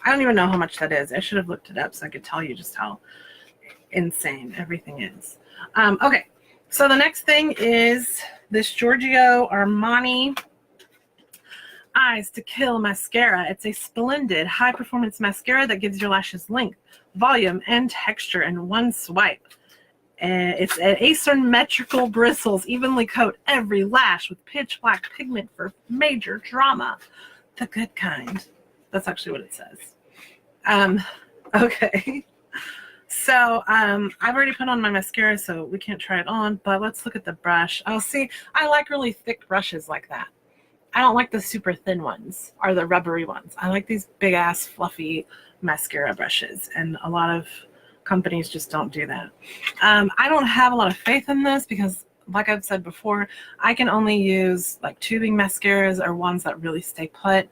[SPEAKER 1] I don't even know how much that is. I should have looked it up so I could tell you just how insane everything is. Okay, so the next thing is this Giorgio Armani Eyes to Kill mascara. It's a splendid high-performance mascara that gives your lashes length, volume, and texture in one swipe. It's asymmetrical bristles evenly coat every lash with pitch black pigment for major drama. The good kind. That's actually what it says. Okay. So I've already put on my mascara, so we can't try it on, but let's look at the brush. Oh, see, I like really thick brushes like that. I don't like the super thin ones or the rubbery ones. I like these big ass fluffy mascara brushes, and a lot of companies just don't do that. I don't have a lot of faith in this because, like I've said before, I can only use like tubing mascaras or ones that really stay put.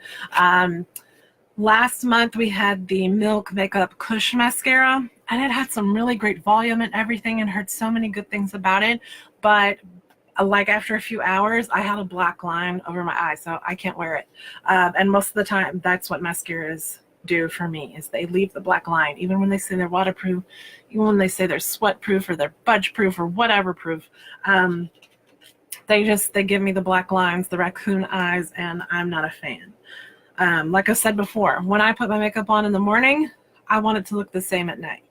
[SPEAKER 1] Last month we had the Milk Makeup Kush mascara, and it had some really great volume and everything, and heard so many good things about it, but like after a few hours I had a black line over my eye, so I can't wear it. And most of the time that's what mascaras do for me, is they leave the black line, even when they say they're waterproof, even when they say they're sweat proof or they're budge proof or whatever proof. They give me the black lines, the raccoon eyes, and I'm not a fan. Like I said before, when I put my makeup on in the morning, I want it to look the same at night.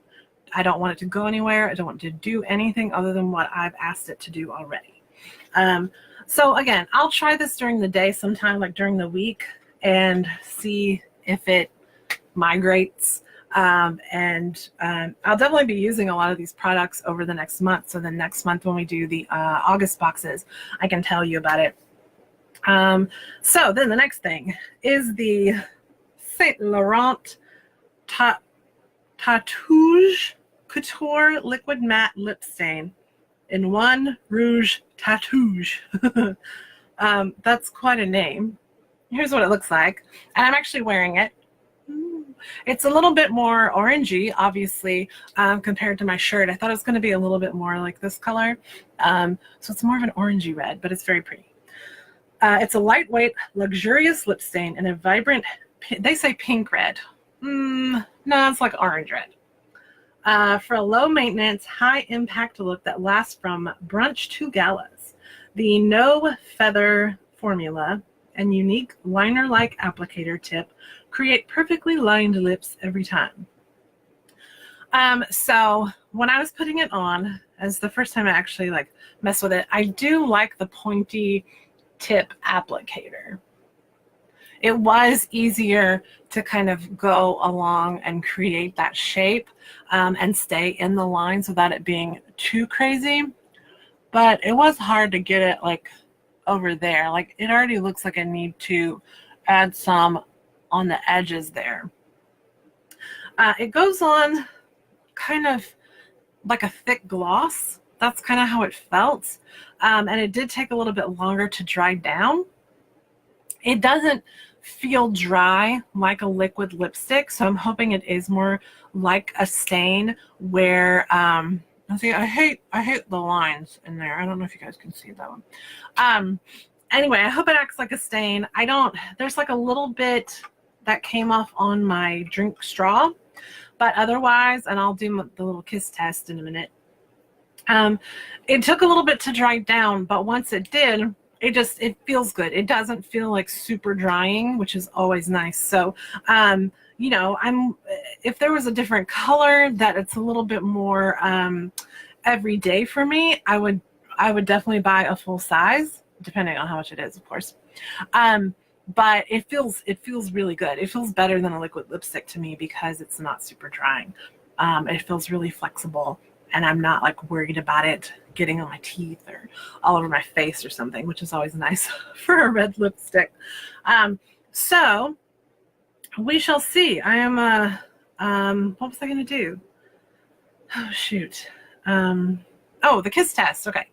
[SPEAKER 1] I don't want it to go anywhere. I don't want it to do anything other than what I've asked it to do already. So again, I'll try this during the day sometime, like during the week, and see if it migrates. I'll definitely be using a lot of these products over the next month. So the next month when we do the August boxes, I can tell you about it. So then the next thing is the Saint Laurent Tatouage Couture Liquid Matte Lip Stain in One Rouge Tatouage. That's quite a name. Here's what it looks like, and I'm actually wearing it. It's a little bit more orangey, obviously, compared to my shirt. I thought it was going to be a little bit more like this color. So it's more of an orangey red, but it's very pretty. It's a lightweight, luxurious lip stain in a vibrant, they say pink red. No, it's like orange red. For a low-maintenance, high-impact look that lasts from brunch to galas. The no-feather formula and unique liner-like applicator tip create perfectly lined lips every time. So when I was putting it on, as the first time I actually like messed with it, I do like the pointy tip applicator. It was easier to kind of go along and create that shape and stay in the lines without it being too crazy. But it was hard to get it like over there. Like, it already looks like I need to add some on the edges there. It goes on kind of like a thick gloss. That's kind of how it felt. And it did take a little bit longer to dry down. It doesn't feel dry like a liquid lipstick, so I'm hoping it is more like a stain where see, I hate the lines in there. I don't know if you guys can see that one. Anyway, I hope it acts like a stain. There's like a little bit that came off on my drink straw, but otherwise, and I'll do the little kiss test in a minute. It took a little bit to dry down, but once it did, it feels good. It doesn't feel like super drying, which is always nice. So, you know, if there was a different color that it's a little bit more every day for me, I would definitely buy a full size, depending on how much it is, of course. But it feels really good. It feels better than a liquid lipstick to me because it's not super drying. It feels really flexible, and I'm not like worried about it getting on my teeth or all over my face or something, which is always nice for a red lipstick. So we shall see. I am what was I gonna do? Oh shoot. Oh, the kiss test. Okay,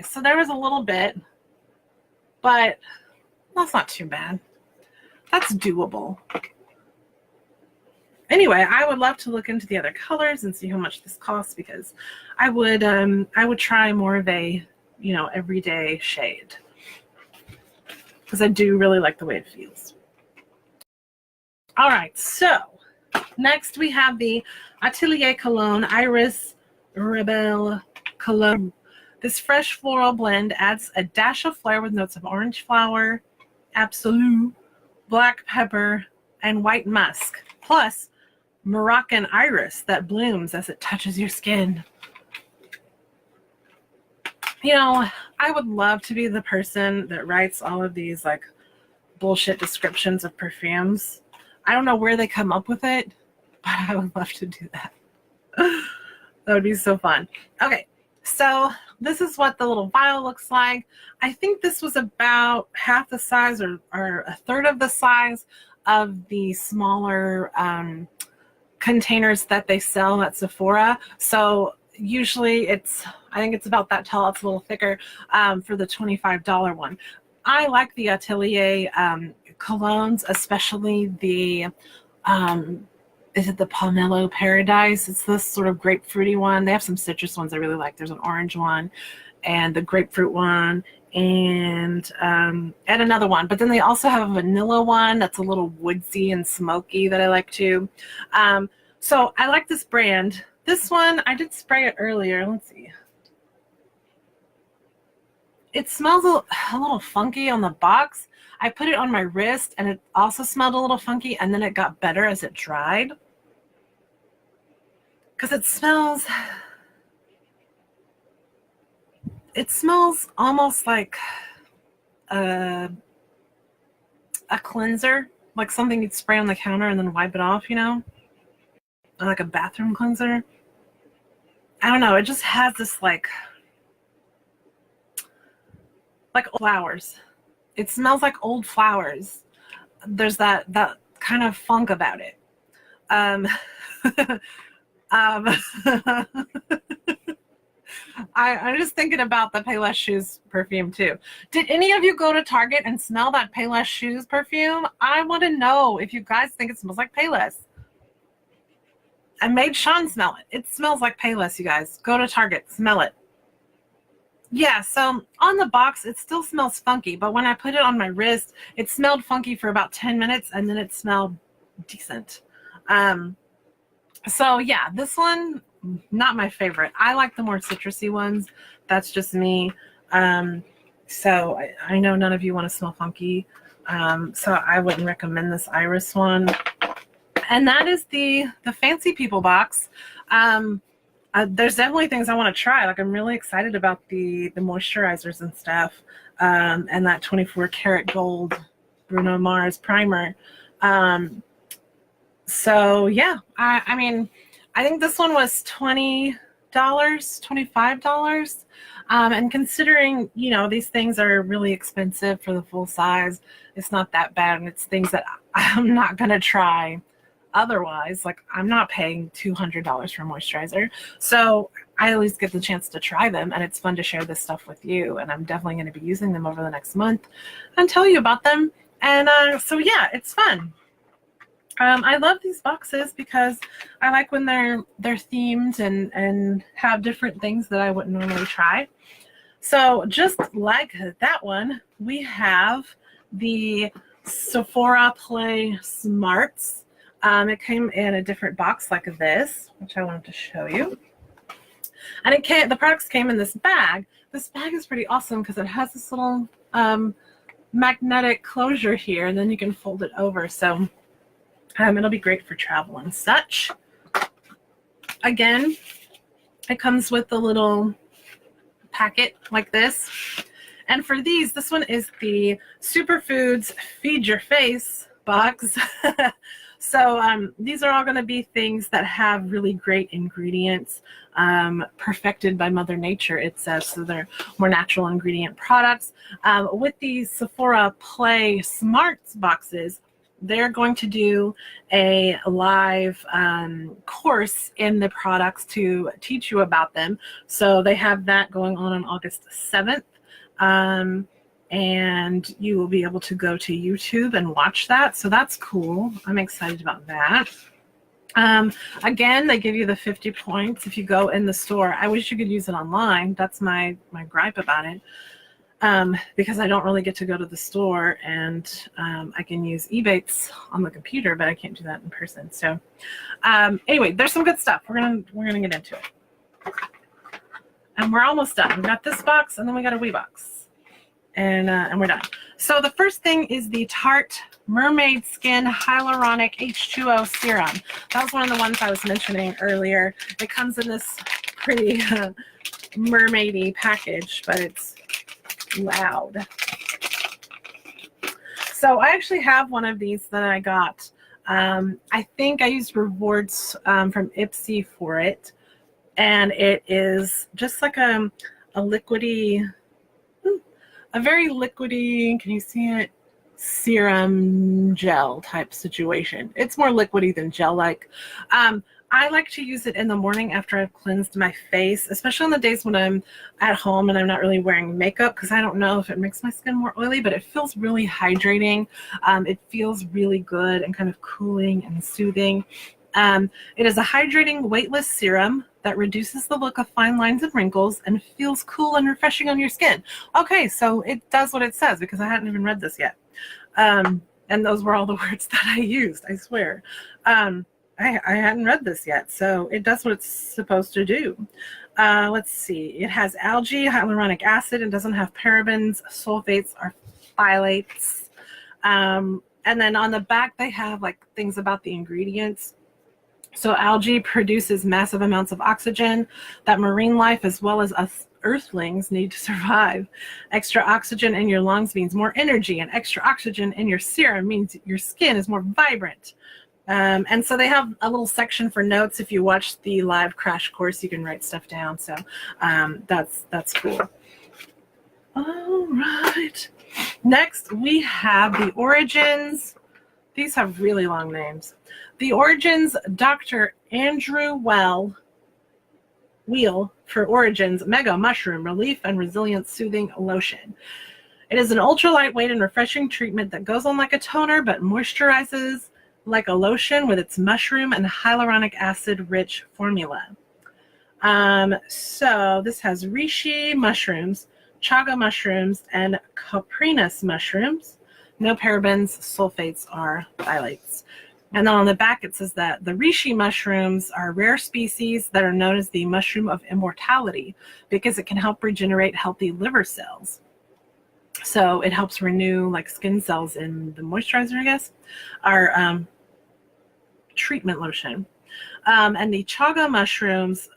[SPEAKER 1] so there was a little bit, but that's not too bad. That's doable. Anyway, I would love to look into the other colors and see how much this costs, because I would try more of a, you know, everyday shade, because I do really like the way it feels. All right, so next we have the Atelier Cologne Iris Rebelle Cologne. This fresh floral blend adds a dash of flair with notes of orange flower, absolute, black pepper, and white musk, plus Moroccan iris that blooms as it touches your skin. You know, I would love to be the person that writes all of these like bullshit descriptions of perfumes. I don't know where they come up with it, but I would love to do that. That would be so fun. Okay, so this is what the little vial looks like. I think this was about half the size or a third of the size of the smaller containers that they sell at Sephora. So usually I think it's about that tall. It's a little thicker for the $25 one. I like the Atelier colognes, especially the is it the Pomelo Paradise? It's this sort of grapefruity one. They have some citrus ones I really like. There's an orange one and the grapefruit one and another one. But then they also have a vanilla one that's a little woodsy and smoky that I like too. So I like this brand. This one, I did spray it earlier. Let's see. It smells a little funky on the box. I put it on my wrist and it also smelled a little funky, and then it got better as it dried. Because it smells almost like a cleanser, like something you'd spray on the counter and then wipe it off, you know? Like a bathroom cleanser. I don't know, it just has this like old flowers. It smells like old flowers. There's that kind of funk about it. I'm just thinking about the Payless Shoes perfume too. Did any of you go to Target and smell that Payless Shoes perfume? I want to know if you guys think it smells like Payless. I made Sean smell it. It smells like Payless, you guys. Go to Target, smell it. Yeah, so on the box, it still smells funky, but when I put it on my wrist, it smelled funky for about 10 minutes, and then it smelled decent. So yeah, this one, not my favorite. I like the more citrusy ones. That's just me. So I know none of you want to smell funky, so I wouldn't recommend this Iris one. And that is the Fancy People box. There's definitely things I want to try. Like, I'm really excited about the moisturizers and stuff, and that 24 karat gold Bruno Mars primer. So yeah, I mean, I think this one was $20, $25. And considering, you know, these things are really expensive for the full size, it's not that bad. And it's things that I'm not going to try otherwise. Like, I'm not paying $200 for moisturizer. So I at least get the chance to try them, and it's fun to share this stuff with you. And I'm definitely going to be using them over the next month and tell you about them. And so yeah, it's fun. I love these boxes because I like when they're themed and have different things that I wouldn't normally try. So just like that one, we have the Sephora Play Smarts. It came in a different box like this, which I wanted to show you. And the products came in this bag. This bag is pretty awesome because it has this little magnetic closure here, and then you can fold it over. So it'll be great for travel and such. Again, it comes with a little packet like this. And for these, this one is the Superfoods Feed Your Face box. So these are all going to be things that have really great ingredients, perfected by Mother Nature, it says. So they're more natural ingredient products. With these Sephora Play Smarts boxes, they're going to do a live course in the products to teach you about them. So they have that going on August 7th. And you will be able to go to YouTube and watch that. So that's cool. I'm excited about that. Again, they give you the 50 points if you go in the store. I wish you could use it online. That's my gripe about it. Because I don't really get to go to the store, and I can use Ebates on the computer, but I can't do that in person. So anyway, there's some good stuff. We're gonna get into it. And we're almost done. We've got this box, and then we got a Weebox. And we're done. So the first thing is the Tarte Mermaid Skin Hyaluronic H2O Serum. That was one of the ones I was mentioning earlier. It comes in this pretty mermaidy package, but it's loud. So I actually have one of these that I got. I think I used rewards from Ipsy for it. And it is just like a liquidy, a very liquidy, can you see it? Serum gel type situation. It's more liquidy than gel-like. I like to use it in the morning after I've cleansed my face, especially on the days when I'm at home and I'm not really wearing makeup, because I don't know if it makes my skin more oily, but it feels really hydrating. It feels really good and kind of cooling and soothing. It is a hydrating, weightless serum that reduces the look of fine lines and wrinkles and feels cool and refreshing on your skin. Okay, so it does what it says, because I hadn't even read this yet. And those were all the words that I used, I swear. I hadn't read this yet, so it does what it's supposed to do. Let's see. It has algae, hyaluronic acid. It doesn't have parabens, sulfates, or phthalates. And then on the back, they have like things about the ingredients. So algae produces massive amounts of oxygen that marine life as well as us earthlings need to survive. Extra oxygen in your lungs means more energy, and extra oxygen in your serum means your skin is more vibrant. And so they have a little section for notes. If you watch the live crash course, you can write stuff down. So that's cool. All right. Next, we have the Origins. These have really long names. The Origins Dr. Andrew Wheel for Origins Mega Mushroom Relief and Resilience Soothing Lotion. It is an ultra lightweight and refreshing treatment that goes on like a toner but moisturizes like a lotion with its mushroom and hyaluronic acid rich formula. So this has reishi mushrooms, chaga mushrooms, and coprinus mushrooms. No parabens, sulfates, or phthalates. And then on the back it says that the reishi mushrooms are a rare species that are known as the mushroom of immortality because it can help regenerate healthy liver cells. So it helps renew like skin cells in the moisturizer, I guess, or treatment lotion. And the chaga mushrooms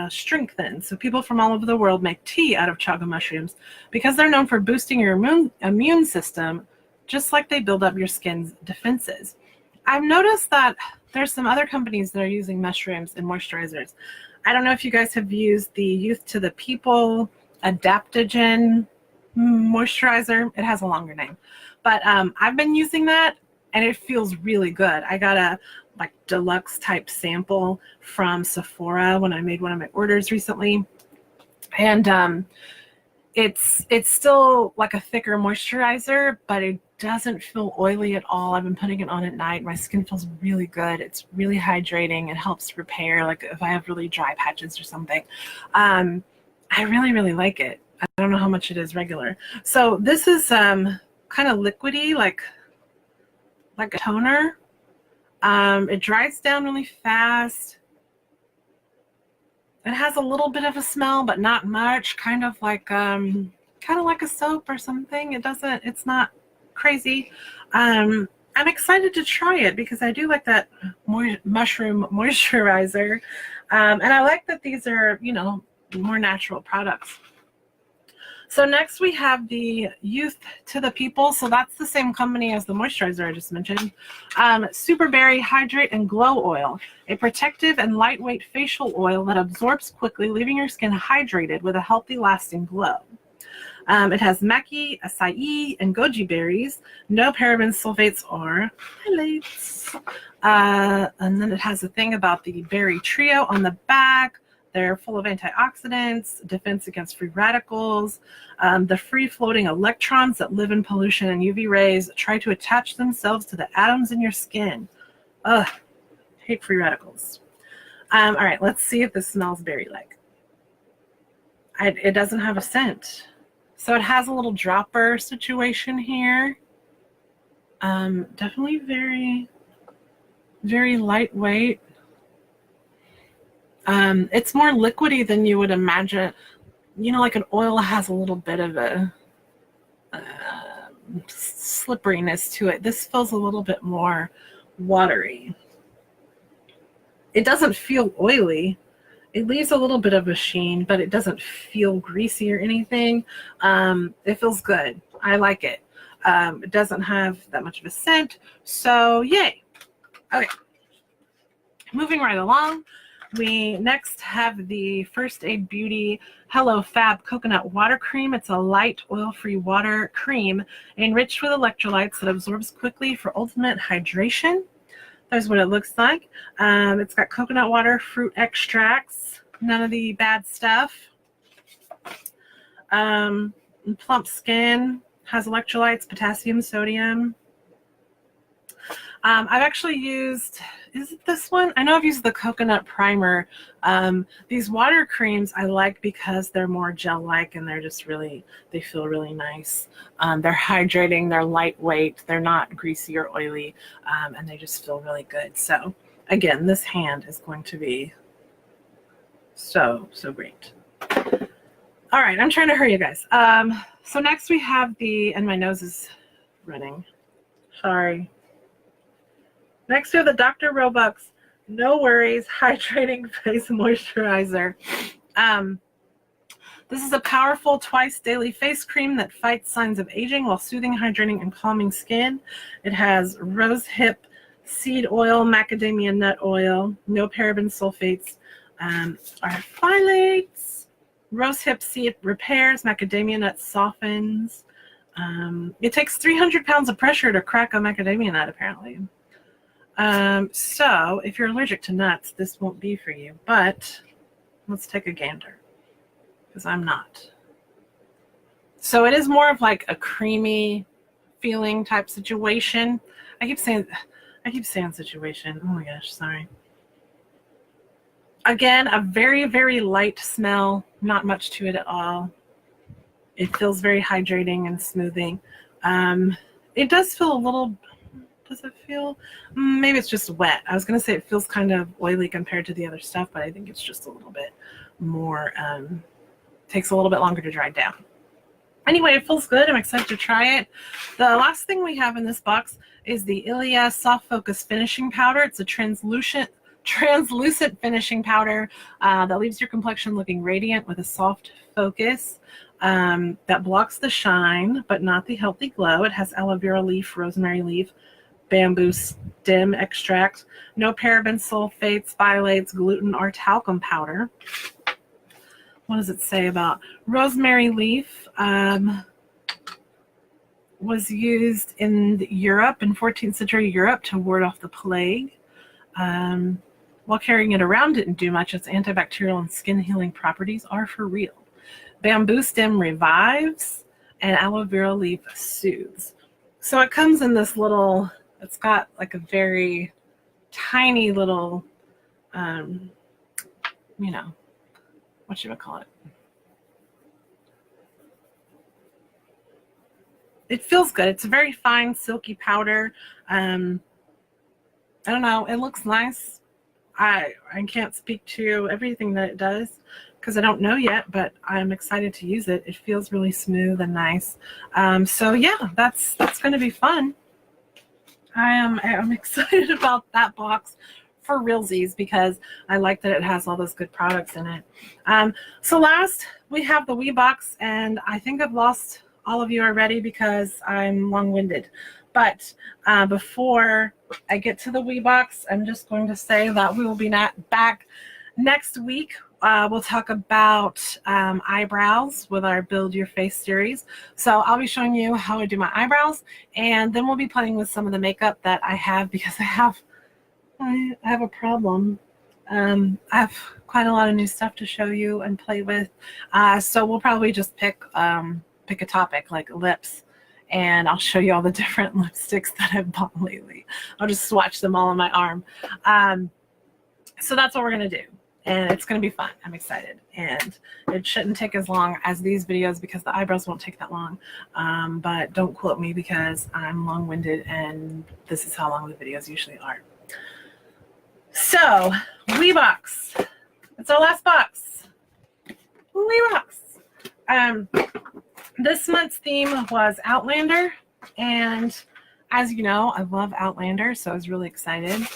[SPEAKER 1] strengthen. So people from all over the world make tea out of chaga mushrooms because they're known for boosting your immune system, just like they build up your skin's defenses. I've noticed that there's some other companies that are using mushrooms in moisturizers. I don't know if you guys have used the Youth to the People Adaptogen moisturizer. It has a longer name. But I've been using that, and it feels really good. I got a like deluxe type sample from Sephora when I made one of my orders recently. And it's still like a thicker moisturizer, but it doesn't feel oily at all. I've been putting it on at night. My skin feels really good. It's really hydrating. It helps repair, like if I have really dry patches or something. I really, really like it. I don't know how much it is regular. So this is kind of liquidy, like a toner. It dries down really fast. It has a little bit of a smell, but not much. Kind of like a soap or something. It's not crazy. I'm excited to try it because I do like that mushroom moisturizer. And I like that these are, more natural products. So next we have the Youth to the People. So that's the same company as the moisturizer I just mentioned. Superberry Hydrate and Glow Oil, a protective and lightweight facial oil that absorbs quickly, leaving your skin hydrated with a healthy, lasting glow. It has maki, acai, and goji berries, no parabens, sulfates, or phthalates. And then it has a thing about the berry trio on the back. They're full of antioxidants, defense against free radicals, the free-floating electrons that live in pollution and UV rays try to attach themselves to the atoms in your skin. Ugh, hate free radicals. All right, let's see if this smells berry-like. It doesn't have a scent. So it has a little dropper situation here. Definitely very, very lightweight. It's more liquidy than you would imagine. Like an oil has a little bit of a slipperiness to it. This feels a little bit more watery. It doesn't feel oily. It leaves a little bit of a sheen, but it doesn't feel greasy or anything. It feels good. I like it. It doesn't have that much of a scent, so yay. Okay, moving right along. We next have the First Aid Beauty Hello Fab Coconut Water Cream. It's a light oil-free water cream enriched with electrolytes that absorbs quickly for ultimate hydration. There's what it looks like. It's got coconut water, fruit extracts, none of the bad stuff. Plump skin, has electrolytes, potassium, sodium. I've actually used, is it this one? I know I've used the coconut primer. These water creams I like because they're more gel-like and they're just really, they feel really nice. They're hydrating, they're lightweight, they're not greasy or oily, and they just feel really good. So again, this hand is going to be so great. All right, I'm trying to hurry you guys. So next we have and my nose is running. Sorry. Next, we have the Dr. Weebox No Worries Hydrating Face Moisturizer. This is a powerful twice daily face cream that fights signs of aging while soothing, hydrating, and calming skin. It has rosehip seed oil, macadamia nut oil, no parabens, sulfates, or phthalates. Rosehip seed repairs, macadamia nut softens. It takes 300 pounds of pressure to crack a macadamia nut, apparently. So if you're allergic to nuts, this won't be for you, but let's take a gander because I'm not. So it is more of like a creamy feeling type situation. I keep saying situation. Oh my gosh, sorry. Again, a very, very light smell, not much to it at all. It feels very hydrating and smoothing. It does feel a little, does it feel? Maybe it's just wet. I was going to say it feels kind of oily compared to the other stuff, but I think it's just a little bit more, takes a little bit longer to dry down. Anyway, it feels good. I'm excited to try it. The last thing we have in this box is the Ilia Soft Focus Finishing Powder. It's a translucent finishing powder that leaves your complexion looking radiant with a soft focus that blocks the shine, but not the healthy glow. It has aloe vera leaf, rosemary leaf, bamboo stem extract, no parabens, sulfates, phthalates, gluten, or talcum powder. What does it say about rosemary leaf? Was used in Europe, in 14th century Europe, to ward off the plague. While carrying it around didn't do much, its antibacterial and skin healing properties are for real. Bamboo stem revives, and aloe vera leaf soothes. So it comes in this little, it's got like a very tiny little, what should I call it? it feels good. It's a very fine, silky powder. I don't know. It looks nice. I can't speak to everything that it does because I don't know yet, but I'm excited to use it. It feels really smooth and nice. So yeah, that's going to be fun. I'm excited about that box for realsies because I like that it has all those good products in it. So last we have the Weebox, and I think I've lost all of you already because I'm long-winded. But before I get to the Weebox, I'm just going to say that we will be back next week. We'll talk about eyebrows with our Build Your Face series. So I'll be showing you how I do my eyebrows, and then we'll be playing with some of the makeup that I have because I have a problem. I have quite a lot of new stuff to show you and play with. So we'll probably just pick a topic like lips, and I'll show you all the different lipsticks that I've bought lately. I'll just swatch them all on my arm. So that's what we're going to do. And it's going to be fun. I'm excited. And it shouldn't take as long as these videos because the eyebrows won't take that long. But don't quote me because I'm long-winded and this is how long the videos usually are. So, Weebox. It's our last box. Weebox. This month's theme was Outlander. And as you know, I love Outlander, so I was really excited.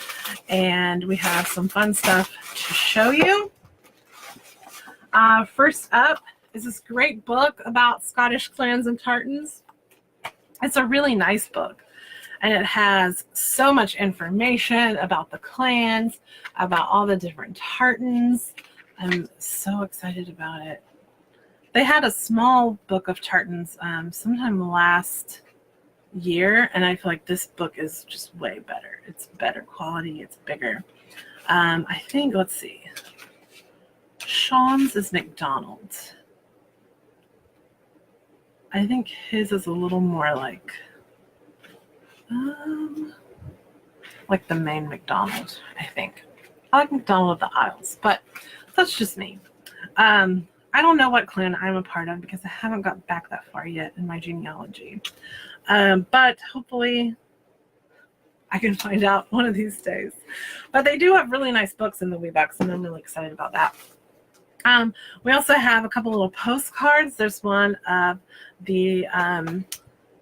[SPEAKER 1] And we have some fun stuff to show you. First up is this great book about Scottish clans and tartans. It's a really nice book, and it has so much information about the clans, about all the different tartans. I'm so excited about it. They had a small book of tartans sometime last year, and I feel like this book is just way better. It's better quality, it's bigger. I think, let's see, Sean's is McDonald's. I think his is a little more like the main McDonald's, I think. I like McDonald of the Isles, but that's just me. I don't know what clan I'm a part of because I haven't got back that far yet in my genealogy. But hopefully I can find out one of these days. But they do have really nice books in the Weebox, and I'm really excited about that. We also have a couple little postcards. There's one of the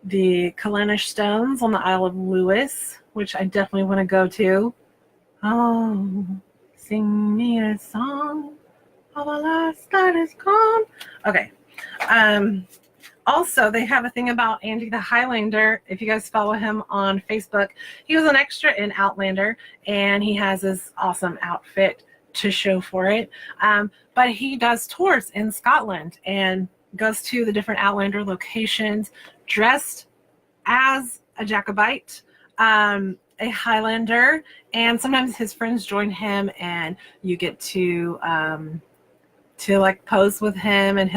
[SPEAKER 1] Callanish Stones on the Isle of Lewis, which I definitely want to go to. Oh, sing me a song. Our last night is gone. Okay. Also, they have a thing about Andy the Highlander. If you guys follow him on Facebook, he was an extra in Outlander, and he has this awesome outfit to show for it. But he does tours in Scotland and goes to the different Outlander locations dressed as a Jacobite, a Highlander, and sometimes his friends join him, and you get to like pose with him, and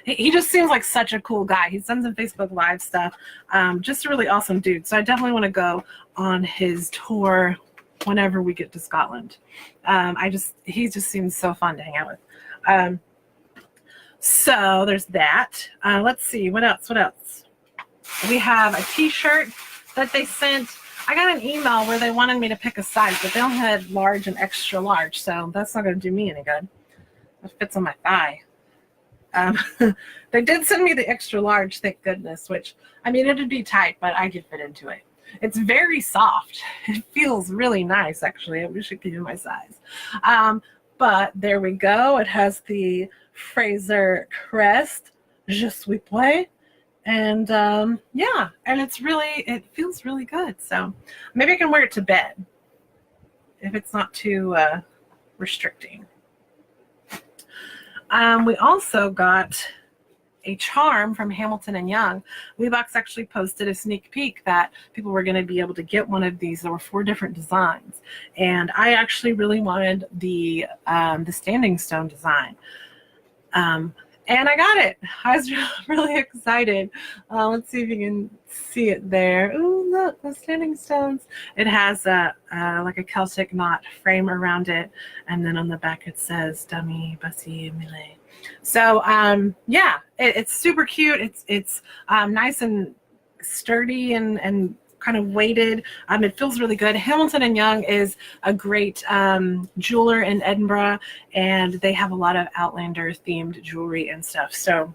[SPEAKER 1] he just seems like such a cool guy. He sends in Facebook Live stuff. Just a really awesome dude. So I definitely want to go on his tour whenever we get to Scotland. He just seems so fun to hang out with. So there's that. Let's see, what else? We have a t-shirt that they sent. I got an email where they wanted me to pick a size, but they only had large and extra large, so that's not going to do me any good. It fits on my thigh. They did send me the extra large, thank goodness, which, I mean, it'd be tight, but I could fit into it. It's very soft. It feels really nice, actually. I wish it could be my size. But there we go. It has the Fraser crest, Je suis prêt. And yeah, and it feels really good. So maybe I can wear it to bed if it's not too restricting. We also got a charm from Hamilton and Young. Weebox actually posted a sneak peek that people were going to be able to get one of these. There were 4 different designs, and I actually really wanted the standing stone design. And I got it. I was really excited. Let's see if you can see it there. Ooh, look, the standing stones. It has like a Celtic knot frame around it, and then on the back it says "Dami Basi Mile." So yeah, it's super cute. It's nice and sturdy and kind of weighted. It feels really good. Hamilton & Young is a great jeweler in Edinburgh, and they have a lot of Outlander-themed jewelry and stuff. So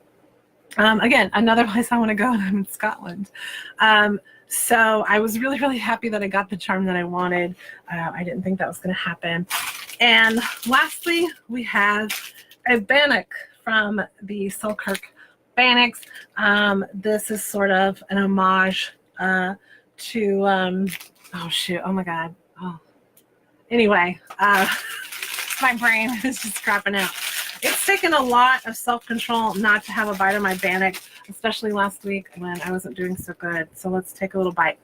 [SPEAKER 1] again, another place I want to go, and I'm in Scotland. So I was really, really happy that I got the charm that I wanted. I didn't think that was going to happen. And lastly, we have a bannock from the Selkirk Bannocks. This is sort of an homage to, oh shoot, oh my God. Oh. Anyway, my brain is just crapping out. It's taken a lot of self-control not to have a bite of my bannock, especially last week when I wasn't doing so good. So let's take a little bite.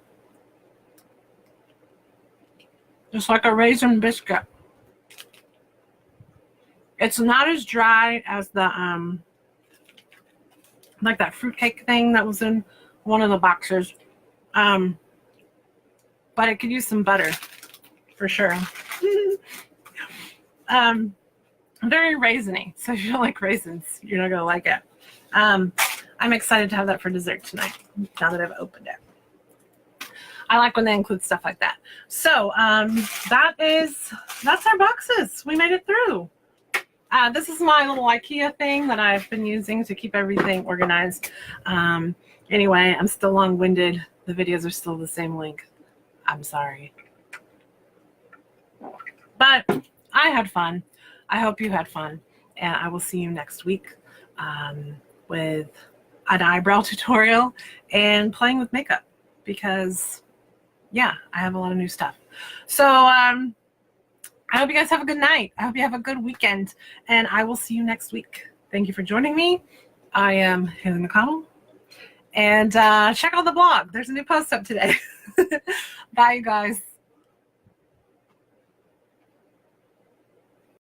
[SPEAKER 1] Just like a raisin biscuit. It's not as dry as the, like that fruitcake thing that was in one of the boxes. But it could use some butter for sure. Very raisiny. So if you don't like raisins, you're not gonna like it. I'm excited to have that for dessert tonight now that I've opened it. I like when they include stuff like that. So that's our boxes. We made it through. This is my little IKEA thing that I've been using to keep everything organized. Anyway, I'm still long-winded. The videos are still the same length. I'm sorry. But I had fun. I hope you had fun. And I will see you next week with an eyebrow tutorial and playing with makeup. Because, yeah, I have a lot of new stuff. So, I hope you guys have a good night. I hope you have a good weekend. And I will see you next week. Thank you for joining me. I am Haley McConnell. And check out the blog. There's a new post up today. Bye, you guys.